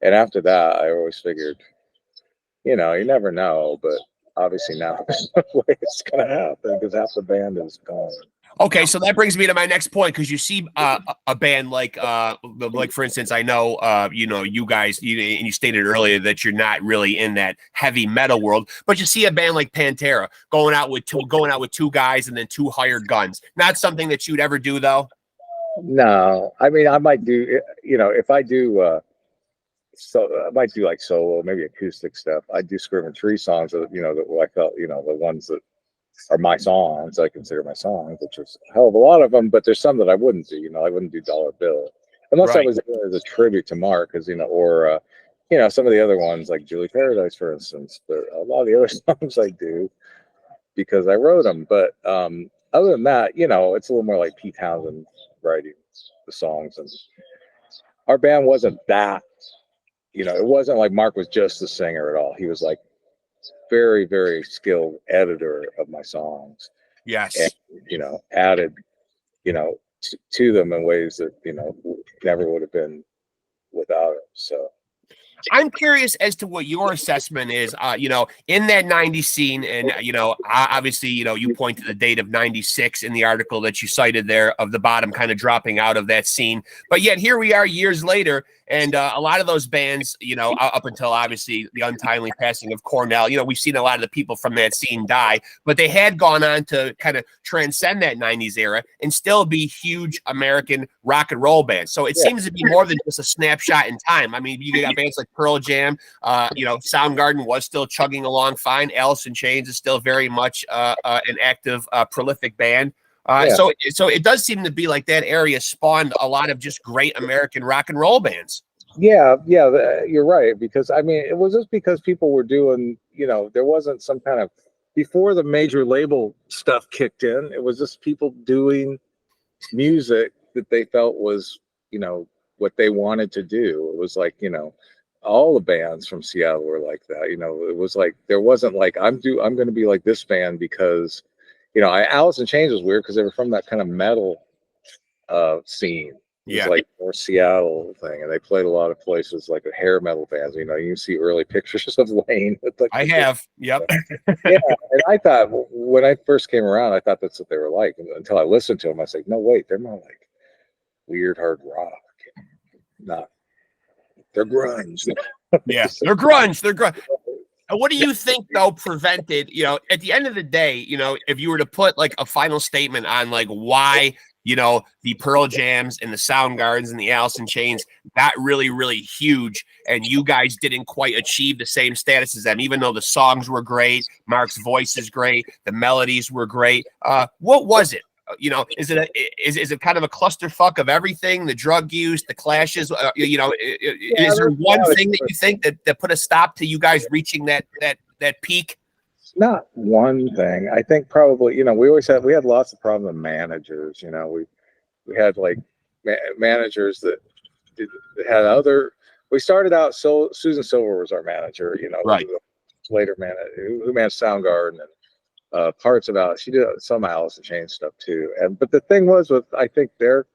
And after that, I always figured, you never know, but obviously now there's no way it's gonna happen, because half the band is gone. Okay, so that brings me to my next point, because you see a band like for instance, I know you guys, and you stated earlier that you're not really in that heavy metal world, but you see a band like Pantera going out with two guys and then two hired guns. Not something that you'd ever do, though. No, I mean, I might do, if I do, so I might do like solo, maybe acoustic stuff. I do Screaming Tree songs that I felt, the ones that are my songs, I consider my songs, which is a hell of a lot of them, but there's some that I wouldn't do. I wouldn't do Dollar Bill unless I was doing it as a tribute to Mark, because or some of the other ones like Julie Paradise, for instance. But a lot of the other songs I do because I wrote them. But other than that, it's a little more like Pete Townsend writing the songs, and our band wasn't that. It wasn't like Mark was just the singer at all. He was like very, very skilled editor of my songs. Yes. And, added, to them in ways that, never would have been without it. So I'm curious as to what your assessment is, in that 90s scene. And, obviously, you point to the date of 96 in the article that you cited there, of the bottom kind of dropping out of that scene. But yet here we are years later. And a lot of those bands, up until obviously the untimely passing of Cornell, we've seen a lot of the people from that scene die, but they had gone on to kind of transcend that 90s era and still be huge American rock and roll bands. So it seems to be more than just a snapshot in time. I mean, you got bands like Pearl Jam, Soundgarden was still chugging along fine. Alice in Chains is still very much an active, prolific band. So it does seem to be like that area spawned a lot of just great American rock and roll bands. Yeah, you're right. Because I mean, it was just because people were doing, there wasn't some kind of, before the major label stuff kicked in, it was just people doing music that they felt was, what they wanted to do. It was like, all the bands from Seattle were like that. It was like, there wasn't like, I'm going to be like this band because Alice in Chains was weird because they were from that kind of metal scene. It was like more Seattle thing, and they played a lot of places like hair metal bands. You can see early pictures of Lane. I have, yep. Yeah, and I thought when I first came around, I thought that's what they were like. And until I listened to them, I was like, no, wait, they're more like weird hard rock. Not, they're grunge. Yeah, they're grunge. They're grunge. What do you think, though, prevented, at the end of the day, if you were to put like a final statement on like why, the Pearl Jams and the Soundgardens and the Alice in Chains got really, really huge, and you guys didn't quite achieve the same status as them, even though the songs were great, Mark's voice is great, the melodies were great. What was it? Is it kind of a clusterfuck of everything? The drug use, the clashes. Is there one thing that you think that put a stop to you guys reaching that peak? Not one thing. I think probably we had lots of problems with managers. We had like managers that had other. We started out. So Susan Silver was our manager. Right. Later who managed Soundgarden and. Parts of Alice. She did some Alice in Chains stuff too. But the thing was with I think their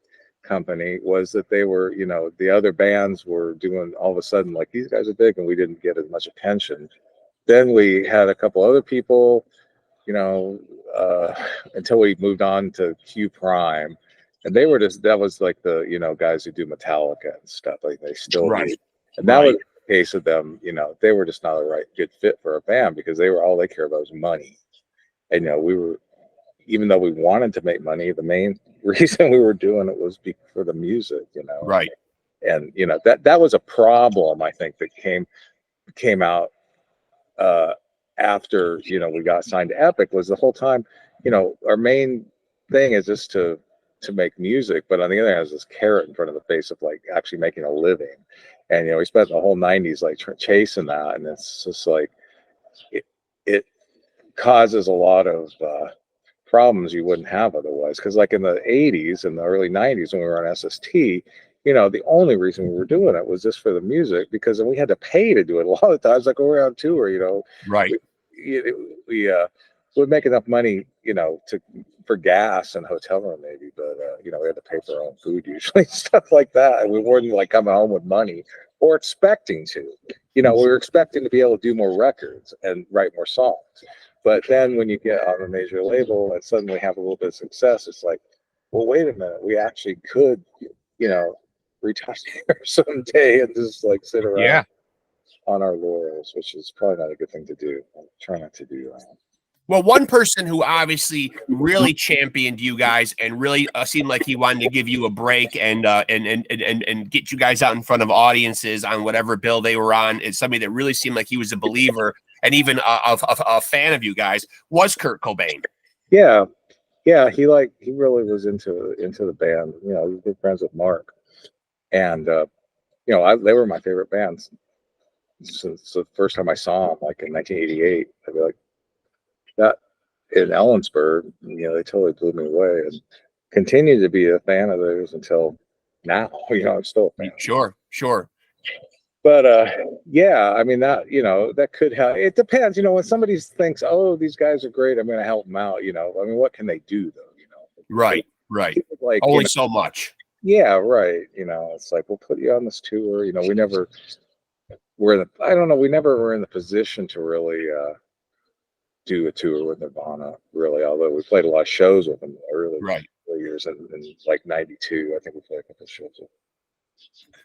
company was that they were, the other bands were doing all of a sudden like these guys are big and we didn't get as much attention. Then we had a couple other people, until we moved on to Q Prime, and they were that was like the guys who do Metallica and stuff like they still do. And that was the case of them. They were just not a good fit for a band because all they care about was money. And we were, even though we wanted to make money, the main reason we were doing it was for the music, Right. And that was a problem I think that came out after we got signed to Epic. Was the whole time our main thing is just to make music, but on the other hand, is this carrot in front of the face of like actually making a living. And we spent the whole 90s like chasing that, and it's just like it causes a lot of problems you wouldn't have otherwise. Because like in the 80s and the early 90s when we were on SST, the only reason we were doing it was just for the music, because we had to pay to do it a lot of times. Like when we were on tour, right, we would make enough money, for gas and hotel room maybe, but we had to pay for our own food usually, stuff like that. And we weren't like coming home with money or expecting to. We were expecting to be able to do more records and write more songs. But then when you get on a major label and suddenly have a little bit of success, it's like, well, wait a minute, we actually could, retire someday and just like sit around on our laurels, which is probably not a good thing to do. I'm trying not to do that. Well, one person who obviously really championed you guys and really seemed like he wanted to give you a break and get you guys out in front of audiences on whatever bill they were on is somebody that really seemed like he was a believer and even a fan of you guys was Kurt Cobain. Yeah, he really was into the band. He was good friends with Mark, and they were my favorite bands since the first time I saw them, like in 1988. I'd be like that in Ellensburg. They totally blew me away, and continue to be a fan of theirs until now. I'm still a fan. Sure. But I mean that could help. It depends, when somebody thinks, oh, these guys are great, I'm going to help them out. I mean, what can they do though? Right. Like only so much. Yeah, right. It's like we'll put you on this tour. We never we never were in the position to really do a tour with Nirvana, really. Although we played a lot of shows with them early years, and like '92, I think we played a couple of shows with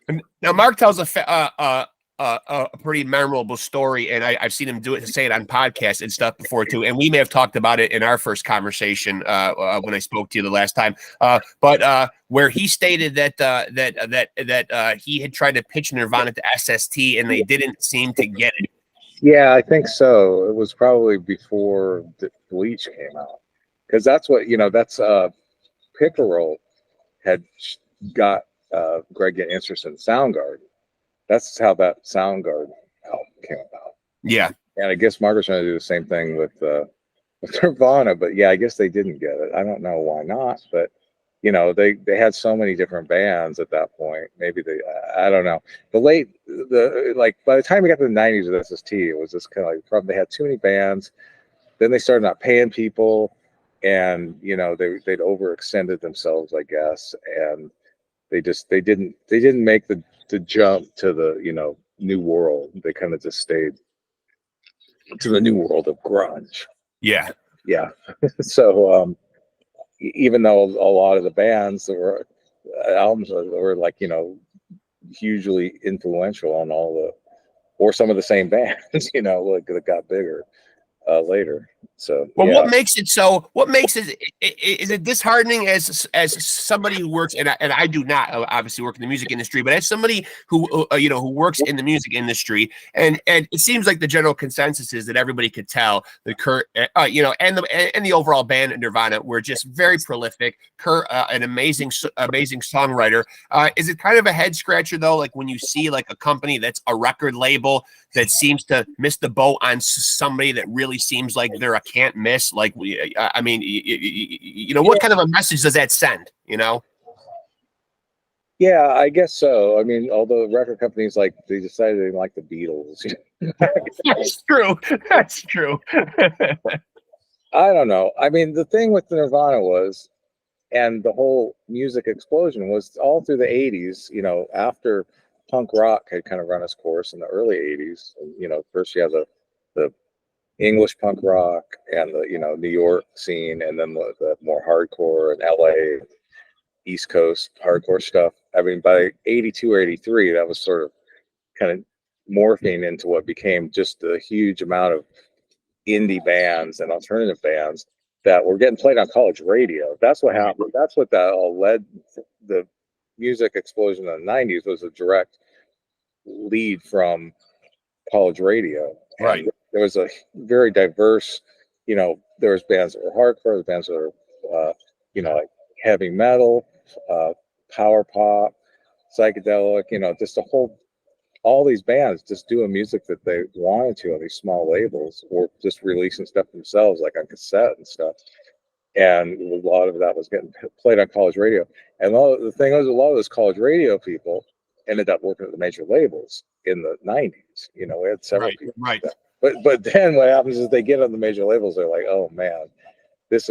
them. Now, Mark tells a pretty memorable story, and I've seen him say it on podcasts and stuff before too. And we may have talked about it in our first conversation when I spoke to you the last time. But where he stated that he had tried to pitch Nirvana to SST and they didn't seem to get it. Yeah, I think so. It was probably before the Bleach came out, because that's what that's Pickerel had got. Greg get interested in Soundgarden. That's how that Soundgarden album came about. Yeah, and I guess Mark was trying to do the same thing with Nirvana, but I guess they didn't get it. I don't know why not, but they had so many different bands at that point. Maybe I don't know. By the time we got to the 90s with SST, it was just kind of like the problem. They had too many bands. Then they started not paying people, and they'd overextended themselves, I guess, and they didn't make the jump to the new world. They kind of just stayed to the new world of grunge. Yeah. Yeah. So even though a lot of the bands that were albums were like hugely influential on all the, or some of the same bands, like that got bigger later. So Well, yeah. what makes it, is it disheartening as somebody who works, and I do not obviously work in the music industry, but as somebody who who works in the music industry, and it seems like the general consensus is that everybody could tell that Kurt, and the overall band Nirvana were just very prolific. Kurt, an amazing songwriter. Is it kind of a head scratcher though, like when you see like a company that's a record label that seems to miss the boat on somebody that really seems like they're a can't miss? Like I mean, what kind of a message does that send? Yeah, I guess so. I mean, although record companies they decided they didn't like the Beatles. That's true. That's true. I don't know. I mean, the thing with Nirvana was, and the whole music explosion was all through the 80s, after punk rock had kind of run its course in the early 80s. First you have the English punk rock and the New York scene, and then the more hardcore and LA East Coast hardcore stuff. I mean, by 82 or 83, that was sort of kind of morphing into what became just a huge amount of indie bands and alternative bands that were getting played on college radio. That's what happened. That's what that all led. The music explosion in the 90s was a direct lead from college radio. Right. And there was a very diverse, there was bands that were hardcore, there was bands that were, like heavy metal, power pop, psychedelic, just all these bands just doing music that they wanted to on these small labels, or just releasing stuff themselves, like on cassette and stuff. And a lot of that was getting played on college radio. And the thing was, a lot of those college radio people ended up working at the major labels in the 90s. We had several people. Right. But then what happens is they get on the major labels, they're like, oh man, this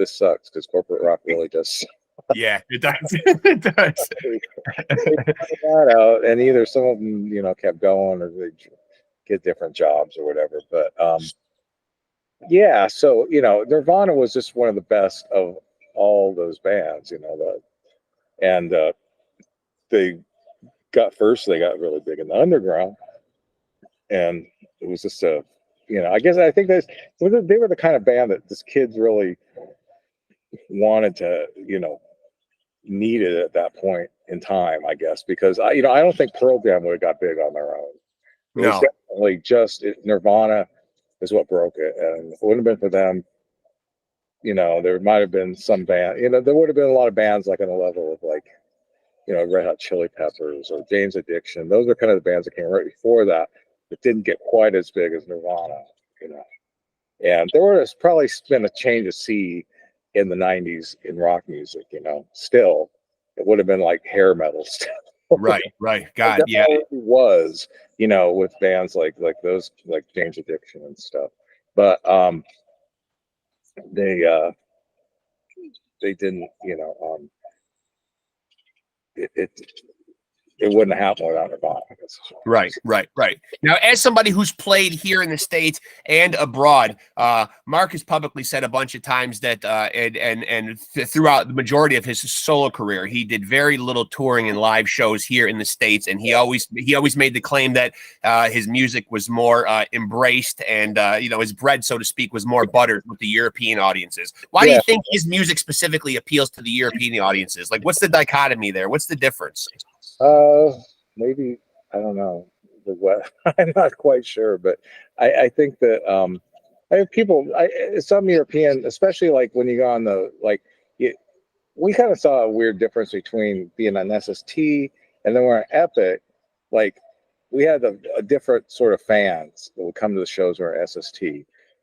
sucks, because corporate rock really does. Yeah, it does. It does. They that out, and either some of them, kept going, or they get different jobs or whatever. But yeah, so Nirvana was just one of the best of all those bands, and they got really big in the underground, and it was just I think they were the kind of band that just kids really wanted to, needed at that point in time, I guess, because I don't think Pearl Jam would have got big on their own. It was definitely just Nirvana is what broke it, and if it wouldn't have been for them, there might have been some band, there would have been a lot of bands like on the level of Red Hot Chili Peppers or James Addiction. Those are kind of the bands that came right before that didn't get quite as big as Nirvana, and there was probably been a change of sea in the 90s in rock music. Still it would have been like hair metal still. Right. God, yeah, it was, with bands like those, like James Addiction and stuff. But they didn't, it wouldn't happen without Nirvana. Right. Now, as somebody who's played here in the States and abroad, Mark has publicly said a bunch of times that, and throughout the majority of his solo career, he did very little touring and live shows here in the States, and he always made the claim that his music was more embraced, and his bread, so to speak, was more buttered with the European audiences. Why do you think his music specifically appeals to the European audiences? Like, what's the dichotomy there? What's the difference? Maybe, I don't know. I'm not quite sure, but I think that I have people, some European, especially like when you go on we kind of saw a weird difference between being on SST and then we're on Epic. Like, we had a different sort of fans that would come to the shows who are SST.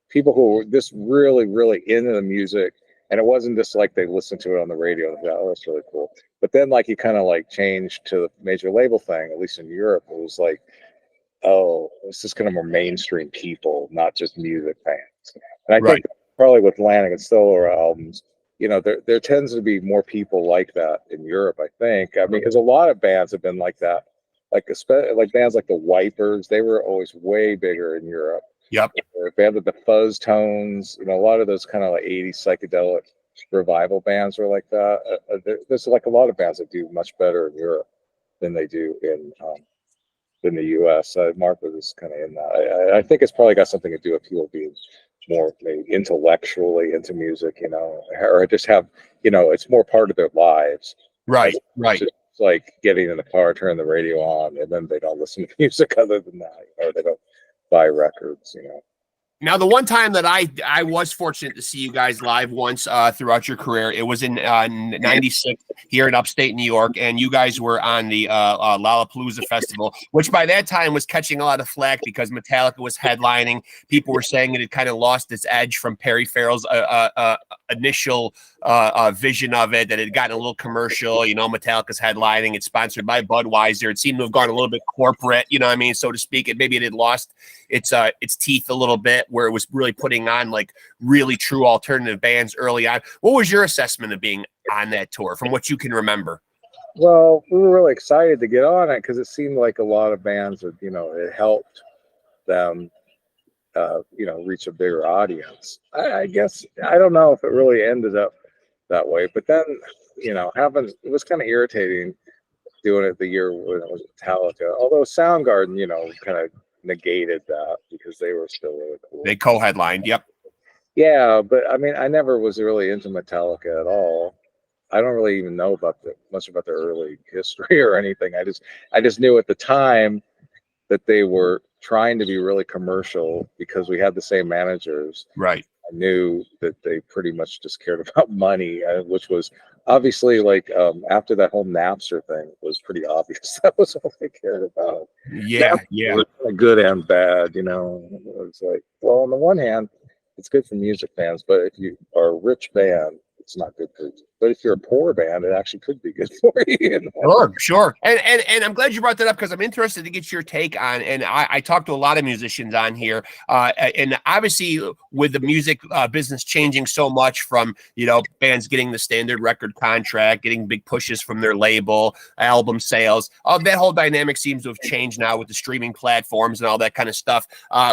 People who were just really, really into the music, and it wasn't just like they listened to it on the radio and thought, oh, that's really cool. But then you kind of changed to the major label thing, at least in Europe. It was like, oh, this is kind of more mainstream people, not just music fans. And I think probably with Lanegan solo albums, there tends to be more people like that in Europe, I think. I mean, because a lot of bands have been like that, like especially like bands like the Wipers, they were always way bigger in Europe. Yep. Or bands like the Fuzz Tones, a lot of those kind of like 80s psychedelic revival bands were like that. There's like a lot of bands that do much better in Europe than they do in the U.S. Mark was kind of in that. I think it's probably got something to do with people being more maybe intellectually into music, or just have, it's more part of their lives. Right. Right. It's like getting in the car, turn the radio on, and then they don't listen to music other than that, or they don't buy records, Now, the one time that I was fortunate to see you guys live once throughout your career, it was in '96 here in upstate New York, and you guys were on the Lollapalooza Festival, which by that time was catching a lot of flack because Metallica was headlining. People were saying it had kind of lost its edge from Perry Farrell's initial vision of it, that it had gotten a little commercial. Metallica's headlining, it's sponsored by Budweiser. It seemed to have gone a little bit corporate, so to speak. Maybe it had lost its teeth a little bit, where it was really putting on like really true alternative bands early on. What was your assessment of being on that tour from what you can remember? Well, we were really excited to get on it because it seemed like a lot of bands that, it helped them, reach a bigger audience. I guess, I don't know if it really ended up that way, but then, it was kind of irritating doing it the year when it was Metallica, although Soundgarden, kind of negated that because they were still really cool. They co-headlined. Yep. Yeah, but I mean, I never was really into Metallica at all. I don't really even know much about their early history or anything. I just knew at the time that they were trying to be really commercial because we had the same managers. Right. I knew that they pretty much just cared about money, which was obviously like after that whole Napster thing was pretty obvious. That was all they cared about. Yeah, yeah. Good and bad, It's like, well, on the one hand, it's good for music fans, but if you are a rich band, it's not good for you. But if you're a poor band, it actually could be good for you. Sure. And I'm glad you brought that up because I'm interested to get your take on, and I talked to a lot of musicians on here, and obviously with the music business changing so much from, bands getting the standard record contract, getting big pushes from their label, album sales, that whole dynamic seems to have changed now with the streaming platforms and all that kind of stuff,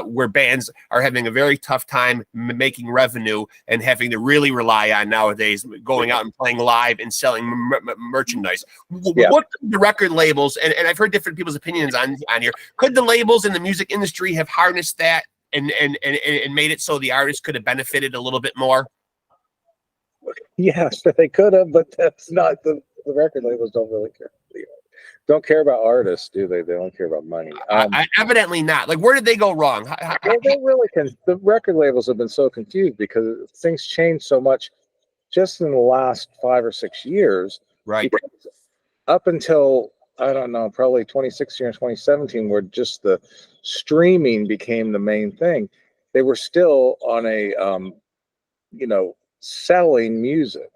where bands are having a very tough time making revenue and having to really rely on nowadays going out and playing live and selling merchandise. Yeah. What could the record labels, and I've heard different people's opinions on here, could the labels in the music industry have harnessed that and made it so the artist could have benefited a little bit more? Yes, they could have, but that's not the record labels don't really care. They don't care about artists, do they? They don't care about money. Evidently not. Like, where did they go wrong? Well, they really can. The record labels have been so confused because things changed so much just in the last 5 or 6 years. Right. Up until, I don't know, probably 2016 or 2017, where just the streaming became the main thing, they were still on a, selling music.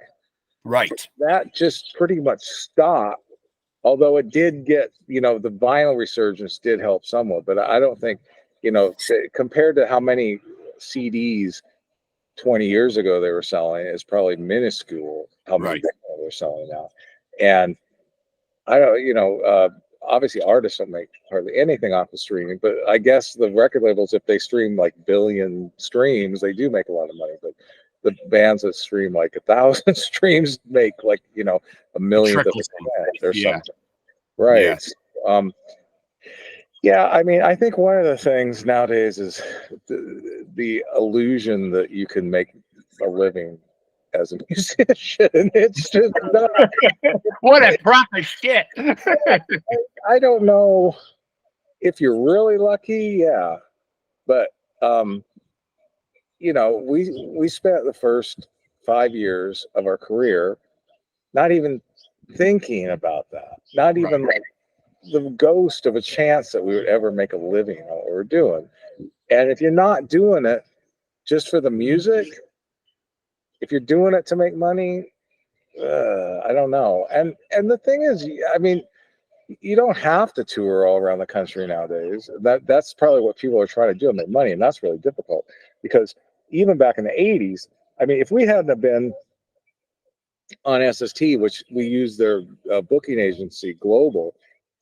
Right. That just pretty much stopped. Although it did get, the vinyl resurgence did help somewhat, but I don't think, compared to how many CDs 20 years ago they were selling, is probably minuscule how many they're selling now. And I don't, obviously artists don't make hardly anything off of streaming, but I guess the record labels, if they stream like billion streams, they do make a lot of money. But the bands that stream like 1,000 streams make like, a millionth of a cent or something. Right. Yeah. I mean, I think one of the things nowadays is the illusion that you can make a living as a musician. It's just not. What a crock of shit. I don't know if you're really lucky. Yeah. But, we spent the first 5 years of our career not even thinking about that, not even like the ghost of a chance that we would ever make a living on what we're doing. And if you're not doing it just for the music, if you're doing it to make money, I don't know. And the thing is, I mean, you don't have to tour all around the country nowadays. That's probably what people are trying to do and make money, and that's really difficult because even back in the 80s, I mean, if we hadn't have been on SST, which we use their booking agency, Global,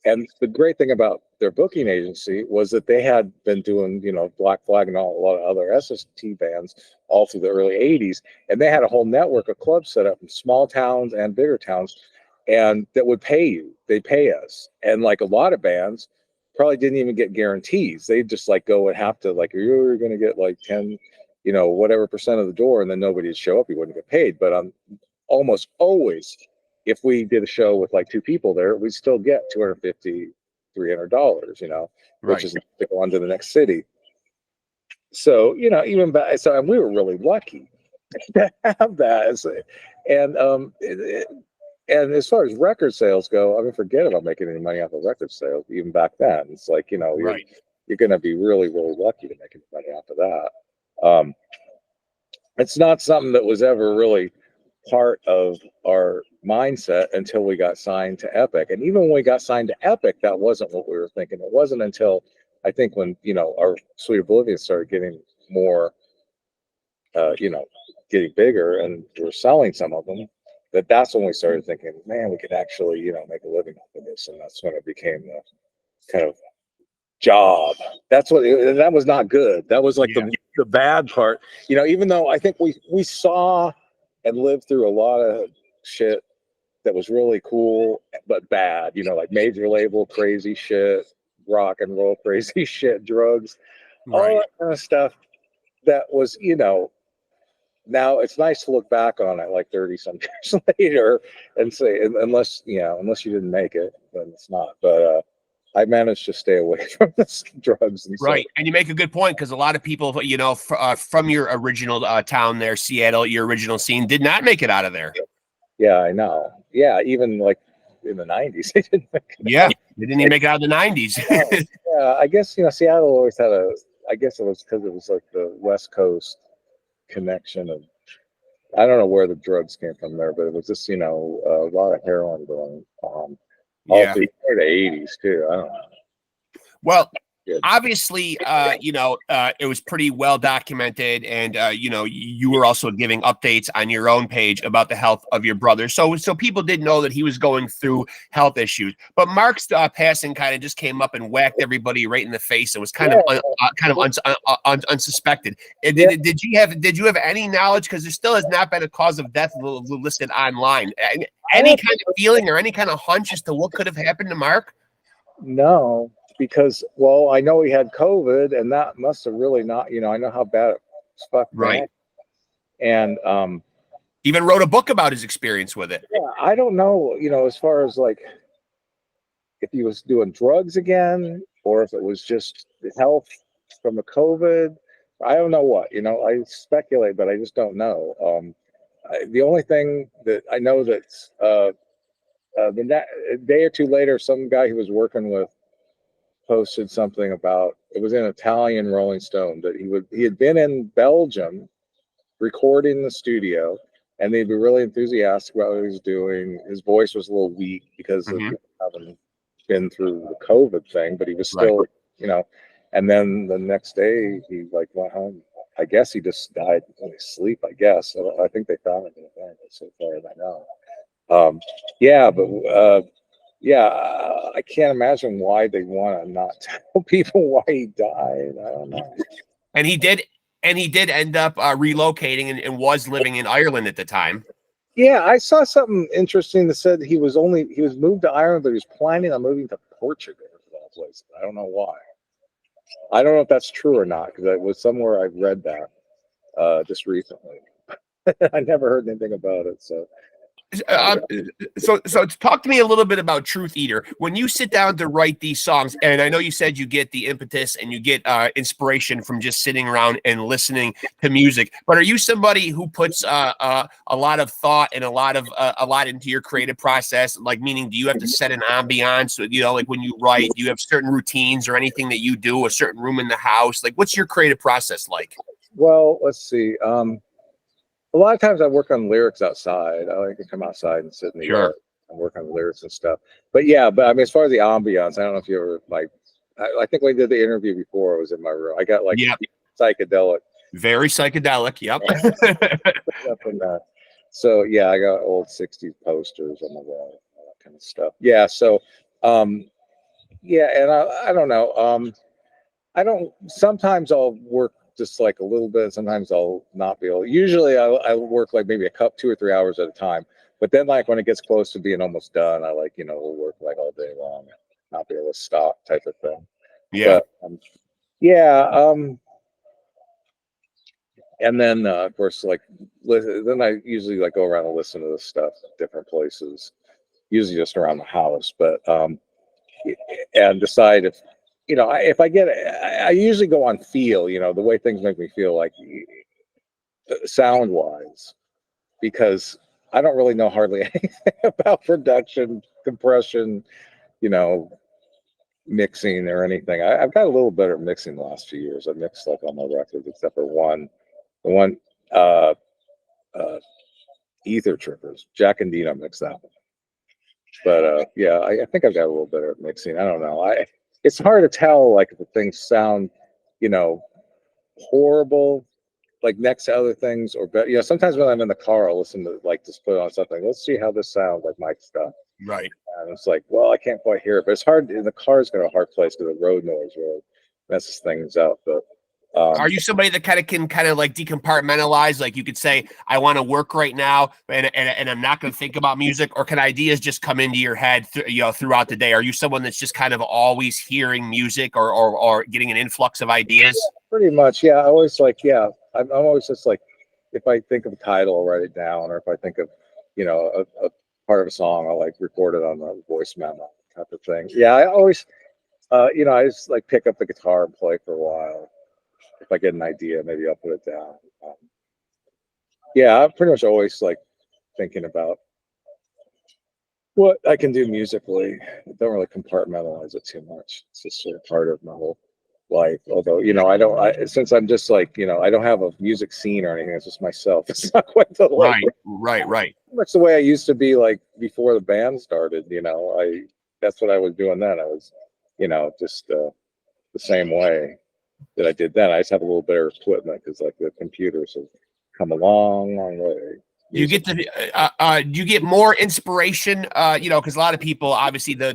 and the great thing about their booking agency was that they had been doing, you know, Black Flag and a lot of other SST bands all through the early 80s. And they had a whole network of clubs set up in small towns and bigger towns, and that would pay you. They pay us. And like a lot of bands probably didn't even get guarantees. They just like go and have to, like, you're going to get like 10, you know, whatever percent of the door, and then nobody would show up. You wouldn't get paid. But almost always, if we did a show with like 2 people there, we'd still get $250, $300, you know, which is to go on to the next city. So, you know, even back, so, and we were really lucky to have that. And as far as record sales go, I mean, forget about making any money off of record sales. Even back then, it's like, you know, you're going to be really, really lucky to make any money off of that. It's not something that was ever really part of our mindset until we got signed to Epic. And even when we got signed to Epic, that wasn't what we were thinking. It wasn't until, I think, when, you know, our Sweet Oblivion started getting more, you know, getting bigger, and we were selling some of them, that's when we started thinking, man, we could actually, you know, make a living off of this. And that's when it became the kind of job. That's what that was not good. That was like the bad part, you know. Even though I think we saw and lived through a lot of shit that was really cool but bad, you know, like major label crazy shit, rock and roll crazy shit, drugs, all that kind of stuff. That was, you know, now it's nice to look back on it like 30 some years later and say, unless you didn't make it, then it's not. But I managed to stay away from this drugs and stuff. And you make a good point, because a lot of people, you know, from your original town there, Seattle, your original scene, did not make it out of there. Yeah, I know. Yeah, even like in the 90s, they didn't make it. Yeah, they didn't even make it out of the 90s. Yeah, I guess, you know, Seattle always had I guess it was because it was like the West Coast connection of, I don't know where the drugs came from there, but it was just, you know, a lot of heroin going on. All through the 80s too. I don't know. Well, obviously, you know, it was pretty well documented, and you know, you were also giving updates on your own page about the health of your brother, so people did know that he was going through health issues. But Mark's passing kind of just came up and whacked everybody right in the face. It was kind of unsuspected. Did you have any knowledge, because there still has not been a cause of death listed online? Any kind of feeling or any kind of hunch as to what could have happened to Mark? No, because, well, I know he had COVID, and that must have really not, you know, I know how bad it was. Right. And even wrote a book about his experience with it. Yeah, I don't know, you know, as far as like if he was doing drugs again, or if it was just the health from the COVID. I don't know what, you know, I speculate, but I just don't know. The only thing that I know that's a day or two later, some guy he was working with posted something about, it was an Italian Rolling Stone, that he had been in Belgium recording in the studio, and they'd be really enthusiastic about what he was doing. His voice was a little weak because of having been through the COVID thing, but he was still, you know. And then the next day he like went home. I guess he just died in his sleep, I guess. I think they found him in the van, so far as I know. Yeah, but I can't imagine why they want to not tell people why he died. I don't know. And he did end up relocating and was living in Ireland at the time. Yeah, I saw something interesting that said he was moved to Ireland, but he was planning on moving to Portugal of all places. I don't know why. I don't know if that's true or not, because it was somewhere I read that just recently. I never heard anything about it. So talk to me a little bit about Truth Eater. When you sit down to write these songs, and I know you said you get the impetus and you get inspiration from just sitting around and listening to music, but are you somebody who puts a lot of thought and a lot into your creative process? Like, meaning, do you have to set an ambiance? You know, like when you write, do you have certain routines or anything that you do, a certain room in the house? Like, what's your creative process like? Well, let's see. A lot of times I work on lyrics outside. I like to come outside and sit in the yard and work on the lyrics and stuff. But I mean, as far as the ambiance, I don't know if you ever, like, I think when we did the interview before, I was in my room. I got like psychedelic Very psychedelic. Yep. Up in that. So yeah, I got old 60s posters on the wall, all that kind of stuff. Yeah. So yeah, and I don't know. I don't. Sometimes I'll work just like a little bit. Sometimes I'll not be able. Usually I work like maybe 2 or 3 hours at a time. But then like when it gets close to being almost done, I like will work like all day long, and not be able to stop type of thing. Yeah. But yeah. And then of course like then I usually like go around and listen to this stuff at different places, usually just around the house. But and decide if if I get I usually go on feel, the way things make me feel, like sound wise, because I don't really know hardly anything about production, compression, you know mixing or anything. I've got a little better at mixing the last few years. I mixed like all my records except for the one uh Ether Trippers, Jack and Dino mixed that one. But yeah, I think I've got a little better at mixing. I don't know. It's hard to tell like if the things sound, you know, horrible, like next to other things, or better. Sometimes when I'm in the car, I'll listen to like just put on something. Let's see how this sounds, like my stuff. Right. And it's like, well, I can't quite hear it, but it's hard. In the car is going to be a hard place because the road noise really messes things up. But Are you somebody that can like decompartmentalize? Like you could say, I want to work right now, and I'm not going to think about music, or can ideas just come into your head, throughout the day? Are you someone that's just kind of always hearing music, or getting an influx of ideas? pretty much, yeah. I always like, yeah. I'm always just like, if I think of a title, I'll write it down, or if I think of, a part of a song, I'll like record it on a voice memo type of thing. Yeah, I always, I just like pick up the guitar and play for a while. If I get an idea, maybe I'll put it down. Yeah, I'm pretty much always like thinking about what I can do musically. I don't really compartmentalize it too much. It's just sort of part of my whole life. Although, since I'm just like, I don't have a music scene or anything. It's just myself. It's not quite the Right. Much the way I used to be like before the band started. That's what I was doing then. I was, just the same way that I did then. I just have a little better equipment because like the computers have come a long, long way. You get you get more inspiration, because a lot of people, obviously, the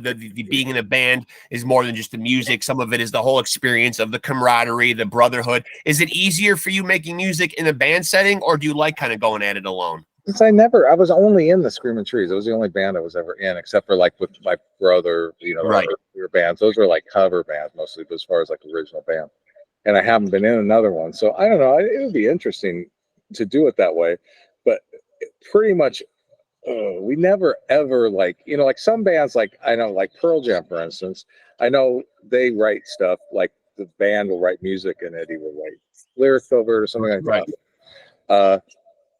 being in a band is more than just the music. Some of it is the whole experience of the camaraderie, the brotherhood. Is it easier for you making music in a band setting, or do you like kind of going at it alone? Since I was only in the Screaming Trees. It was the only band I was ever in, except for like with my brother, Right. earlier bands. Those were like cover bands mostly, but as far as like original band. And I haven't been in another one. So I don't know. It would be interesting to do it that way. But pretty much, we never ever like, like some bands, like I know, like Pearl Jam, for instance. I know they write stuff, like the band will write music and Eddie will write lyrics over it or something like Right. that.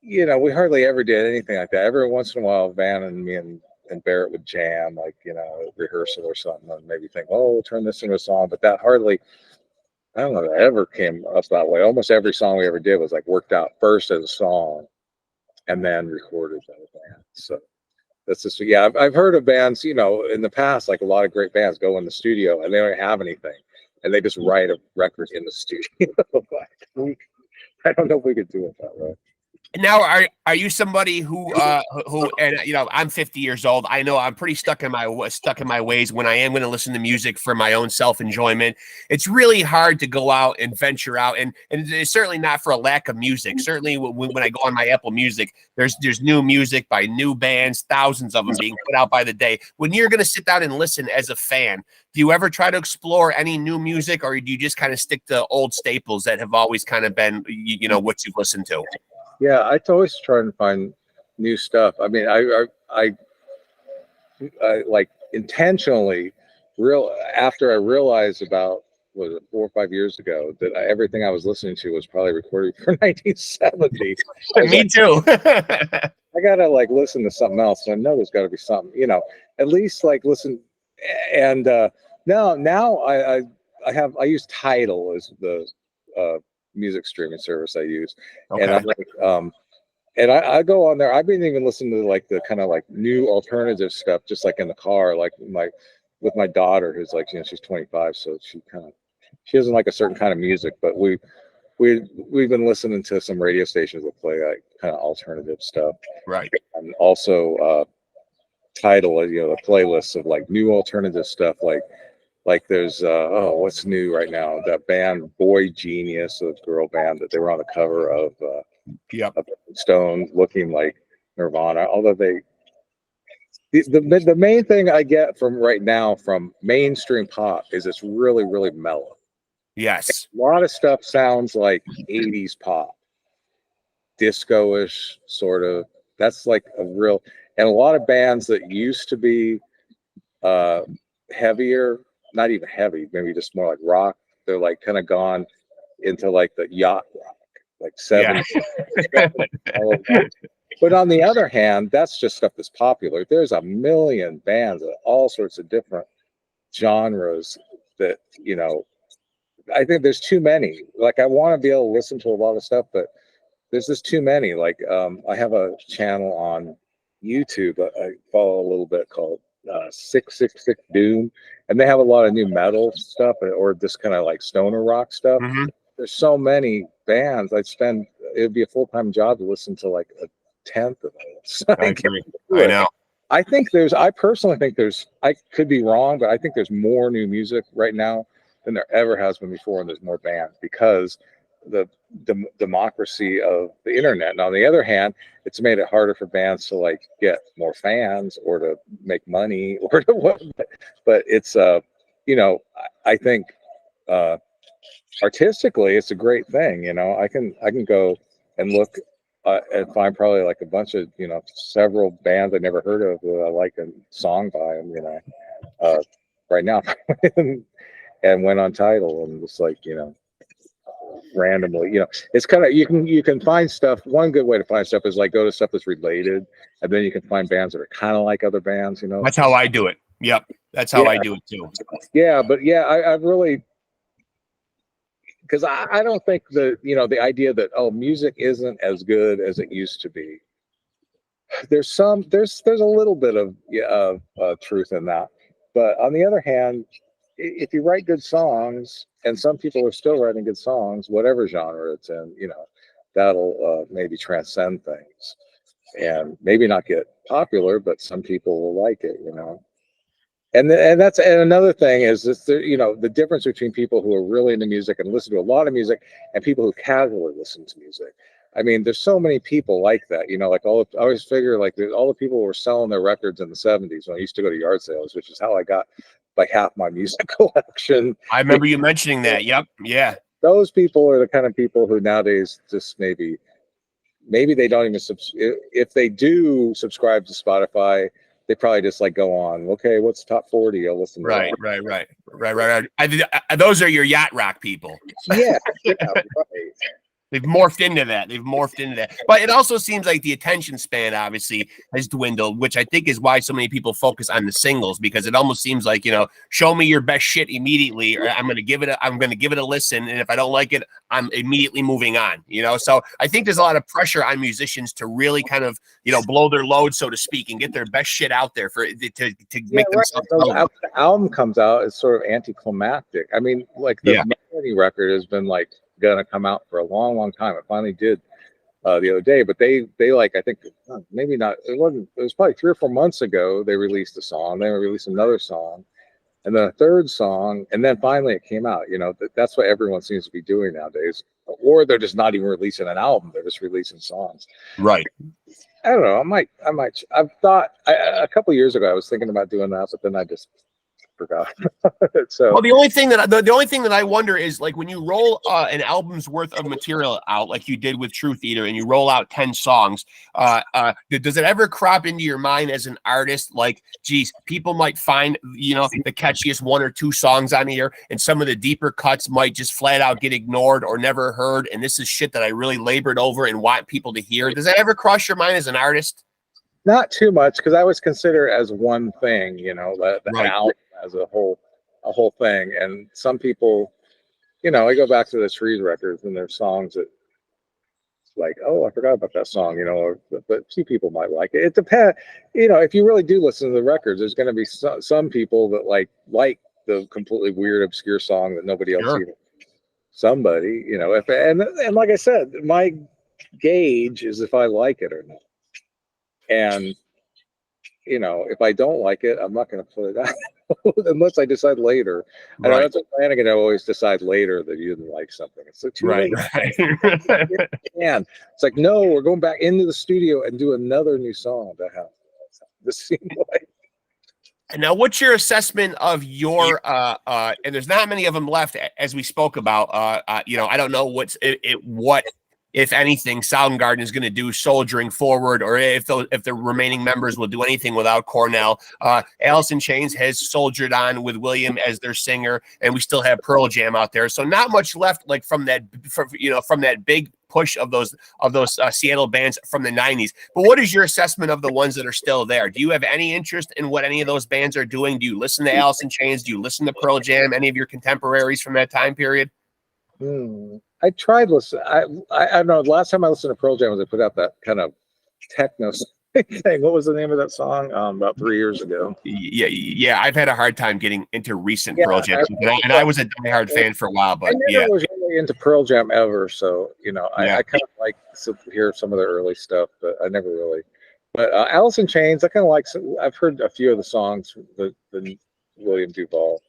We hardly ever did anything like that. Every once in a while, Van and me and Barrett would jam, like, rehearsal or something, and maybe think, oh, we'll turn this into a song. But that hardly, I don't know, that ever came up that way. Almost every song we ever did was like worked out first as a song and then recorded by the band. So that's just, yeah, I've heard of bands, in the past, like a lot of great bands go in the studio and they don't have anything and they just write a record in the studio. I don't know if we could do it that way. Now, are you somebody who and I'm 50 years old. I know I'm pretty stuck in my ways when I am going to listen to music for my own self enjoyment. It's really hard to go out and venture out, and it's certainly not for a lack of music. Certainly when I go on my Apple Music, there's new music by new bands, thousands of them being put out by the day. When you're going to sit down and listen as a fan, do you ever try to explore any new music, or do you just kind of stick to old staples that have always kind of been what you've listened to? Yeah, I always try and find new stuff. I mean, I like intentionally after I realized about, was it 4 or 5 years ago, that everything I was listening to was probably recorded for 1970. Me too. I gotta like listen to something else. And I know there's got to be something, at least like listen. And now I use Tidal as the music streaming service I use. Okay. And I'm like, and I go on there. I've been even listening to like the kind of like new alternative stuff, just like in the car, like with my daughter, who's like, she's 25, so she doesn't like a certain kind of music, but we've been listening to some radio stations that play like kind of alternative stuff, Right. and also Tidal, the playlists of like new alternative stuff, like there's what's new right now, that band Boy Genius, a girl band that they were on the cover of Yep. Stone, looking like Nirvana, although the main thing I get from right now from mainstream pop is it's really, really mellow. Yes. A lot of stuff sounds like 80s pop, disco-ish sort of. That's like and a lot of bands that used to be heavier, not even heavy, maybe just more like rock, they're like kind of gone into like the yacht rock, like Yeah. 70s. All of that. But on the other hand, that's just stuff that's popular. There's a million bands of all sorts of different genres that, I think there's too many. Like, I want to be able to listen to a lot of stuff, but there's just too many. Like, I have a channel on YouTube that I follow a little bit called 666 Doom, and they have a lot of new metal stuff or this kind of like stoner rock stuff. Hmm. There's so many bands. It'd be a full-time job to listen to like a tenth of those. I agree. I know. I personally think I could be wrong, but I think there's more new music right now than there ever has been before, and there's more bands because the democracy of the internet. And on the other hand, it's made it harder for bands to like get more fans or to make money or to what. But it's I think artistically it's a great thing. I can go and look and find probably like a bunch of several bands I never heard of that I like a song by them, right now. And went on Tidal and just like randomly, it's kind of, you can find stuff. One good way to find stuff is like go to stuff that's related, and then you can find bands that are kind of like other bands. That's how I do it. Yep. That's how I do it too. Yeah, but yeah, I really, because I don't think the idea that music isn't as good as it used to be. There's a little bit of truth in that, but on the other hand, if you write good songs, and some people are still writing good songs, whatever genre it's in, that'll maybe transcend things and maybe not get popular, but some people will like it. And another thing is this, the difference between people who are really into music and listen to a lot of music and people who casually listen to music. I mean, there's so many people like that, like I always figure like all the people who were selling their records in the 70s when I used to go to yard sales, which is how I got like half my music collection. I remember you mentioning that. Yep. Yeah. Those people are the kind of people who nowadays just maybe they don't even if they do subscribe to Spotify, they probably just like go on, okay, what's top 40? I'll listen to that. Right. Those are your yacht rock people. Yeah, right. They've morphed into that. But it also seems like the attention span obviously has dwindled, which I think is why so many people focus on the singles, because it almost seems like, show me your best shit immediately, or I'm going to give it a listen. And if I don't like it, I'm immediately moving on, So I think there's a lot of pressure on musicians to really kind of, blow their load, so to speak, and get their best shit out there to make themselves. So the album comes out, it's sort of anticlimactic. I mean, like the Melody record has been like gonna come out for a long time. It finally did the other day, but they like, I think maybe not, it was probably 3 or 4 months ago they released a song, they released another song, and then a third song, and then finally it came out. That's what everyone seems to be doing nowadays, or they're just not even releasing an album, they're just releasing songs. Right. I don't know, I've thought a couple of years ago I was thinking about doing that, but then I just forgot. So well, the only thing that I wonder is, like, when you roll an album's worth of material out, like you did with Truth Eater, and you roll out 10 songs, does it ever crop into your mind as an artist, like, geez, people might find the catchiest 1 or 2 songs on here, and some of the deeper cuts might just flat out get ignored or never heard, and this is shit that I really labored over and want people to hear? Does that ever cross your mind as an artist? Not too much, because I always consider it as one thing, the Right. album as a whole thing. And some people, I go back to the Trees records, and there's songs that like, oh, I forgot about that song, but few people might like it. It depends, if you really do listen to the records, there's going to be some people that like the completely weird, obscure song that nobody else even somebody, if and like I said, my gauge is if I like it or not. And if I don't like it, I'm not going to put it out unless I decide later. And Right. that's what Lanegan, I always decide later that you didn't like something. It's like too Right. late. Right. And it's like, no, we're going back into the studio and do another new song that has the same way. And now, what's your assessment of your and there's not many of them left, as we spoke about. I don't know what if anything Soundgarden is going to do soldiering forward, or if the remaining members will do anything without Cornell. Alice in Chains has soldiered on with William as their singer, and we still have Pearl Jam out there. So not much left, like from that big push of those Seattle bands from the 90s. But what is your assessment of the ones that are still there? Do you have any interest in what any of those bands are doing? Do you listen to Alice in Chains? Do you listen to Pearl Jam? Any of your contemporaries from that time period? I tried listening. I don't know. The last time I listened to Pearl Jam was they put out that kind of techno thing. What was the name of that song? About 3 years ago. Yeah. I've had a hard time getting into recent Pearl Jam, and I was a diehard fan for a while. But I never was really into Pearl Jam ever, so I kind of like to hear some of the early stuff, but I never really. But Alice in Chains, I kind of like. I've heard a few of the songs, the William Duvall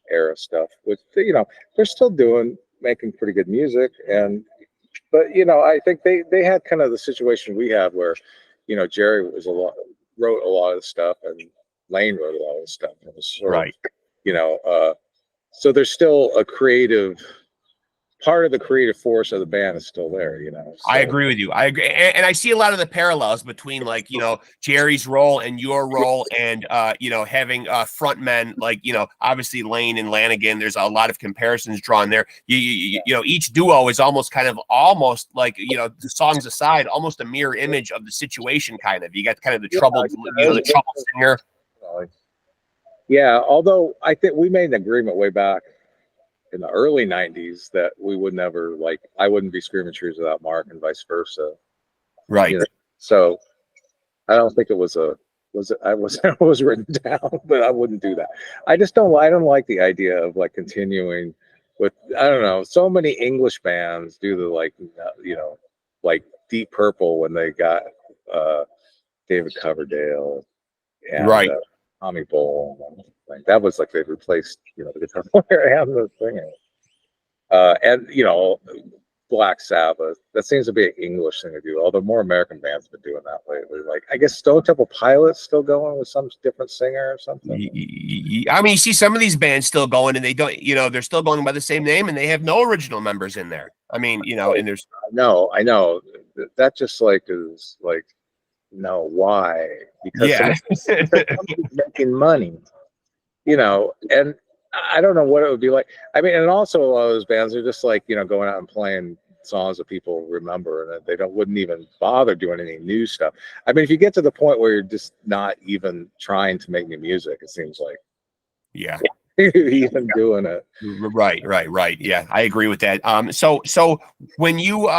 era stuff, which they're still making pretty good music, but I think they had kind of the situation we have where Jerry wrote a lot of the stuff and Lane wrote a lot of the stuff. It was sort right. of, so there's still a creative part of the creative force of the band is still there, so. I agree with you. I agree. And I see a lot of the parallels between Jerry's role and your role, and having front men like, obviously Lane and Lanegan. There's a lot of comparisons drawn there. Each duo is almost like, the songs aside, almost a mirror image of the situation kind of. You got kind of the troubled, the troubled singer. Yeah, although I think we made an agreement way back in the early 90s that we would never, I wouldn't be Screaming Trees without Mark and vice versa. Right. So I don't think it was written down, but I wouldn't do that. I don't like the idea of continuing with, I don't know, so many English bands do the like Deep Purple when they got David Coverdale and right. Tommy Bowl. That was like they replaced the guitar player and the singer. And Black Sabbath. That seems to be an English thing to do, although more American bands have been doing that lately. I guess Stone Temple Pilots still going with some different singer or something. I mean, you see some of these bands still going, and they don't, they're still going by the same name, and they have no original members in there. I mean, and there's I know that just is no, why? Because somebody's making money, and I don't know what it would be like. I mean, and also a lot of those bands are just going out and playing songs that people remember, and they wouldn't even bother doing any new stuff. I mean, if you get to the point where you're just not even trying to make new music, it seems like, yeah, you're even doing it. Right. Yeah, I agree with that. So when you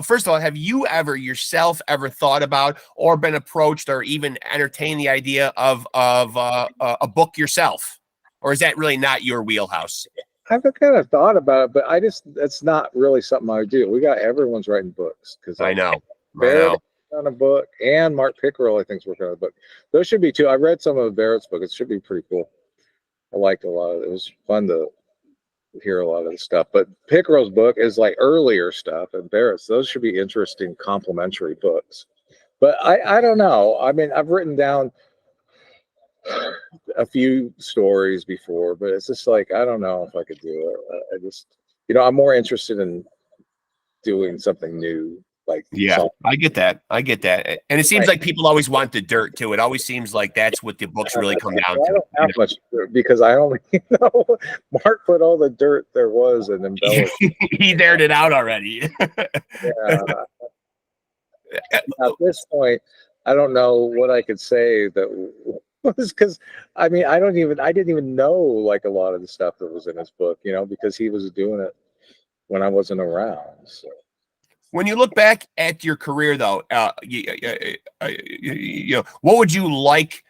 first of all, have you ever yourself thought about or been approached or even entertained the idea of a book yourself? Or is that really not your wheelhouse? I've kind of thought about it, but that's not really something I would do. Everyone's writing books because I know. Barrett on a book, and Mark Pickerel, I think, is working on a book. Those should be two. I read some of Barrett's book. It should be pretty cool. I liked a lot of it. It was fun to hear a lot of the stuff. But Pickerel's book is earlier stuff, and Barrett's. Those should be interesting complementary books. But I don't know. I mean, I've written down a few stories before, but it's just I don't know if I could do it. I just, I'm more interested in doing something new. I get that. And it seems like people always want the dirt too. It always seems like that's what the books really come down to. I don't have much dirt because I only, Mark put all the dirt there was and embellished. He aired it out already. Yeah. At this point, I don't know what I could say that was, because I mean, I didn't even know a lot of the stuff that was in his book, because he was doing it when I wasn't around. So. When you look back at your career, though, what would you like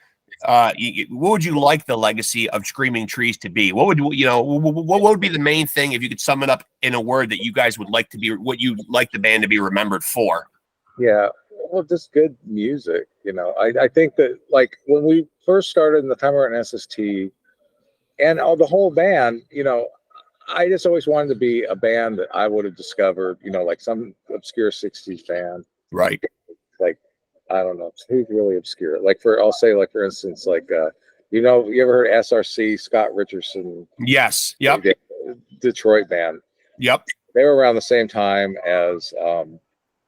what would you like the legacy of Screaming Trees to be? What would what would be the main thing if you could sum it up in a word that you guys would like to be, what you'd like the band to be remembered for? Yeah, well, just good music. I think that like when we first started in the time we were in SST and the whole band, I just always wanted to be a band that I would have discovered, like some obscure 60s band. Right. Like, I don't know, who's really obscure. Like I'll say like, for instance, like, you ever heard SRC, Scott Richardson? Yes. Yep. Detroit band. Yep. They were around the same time as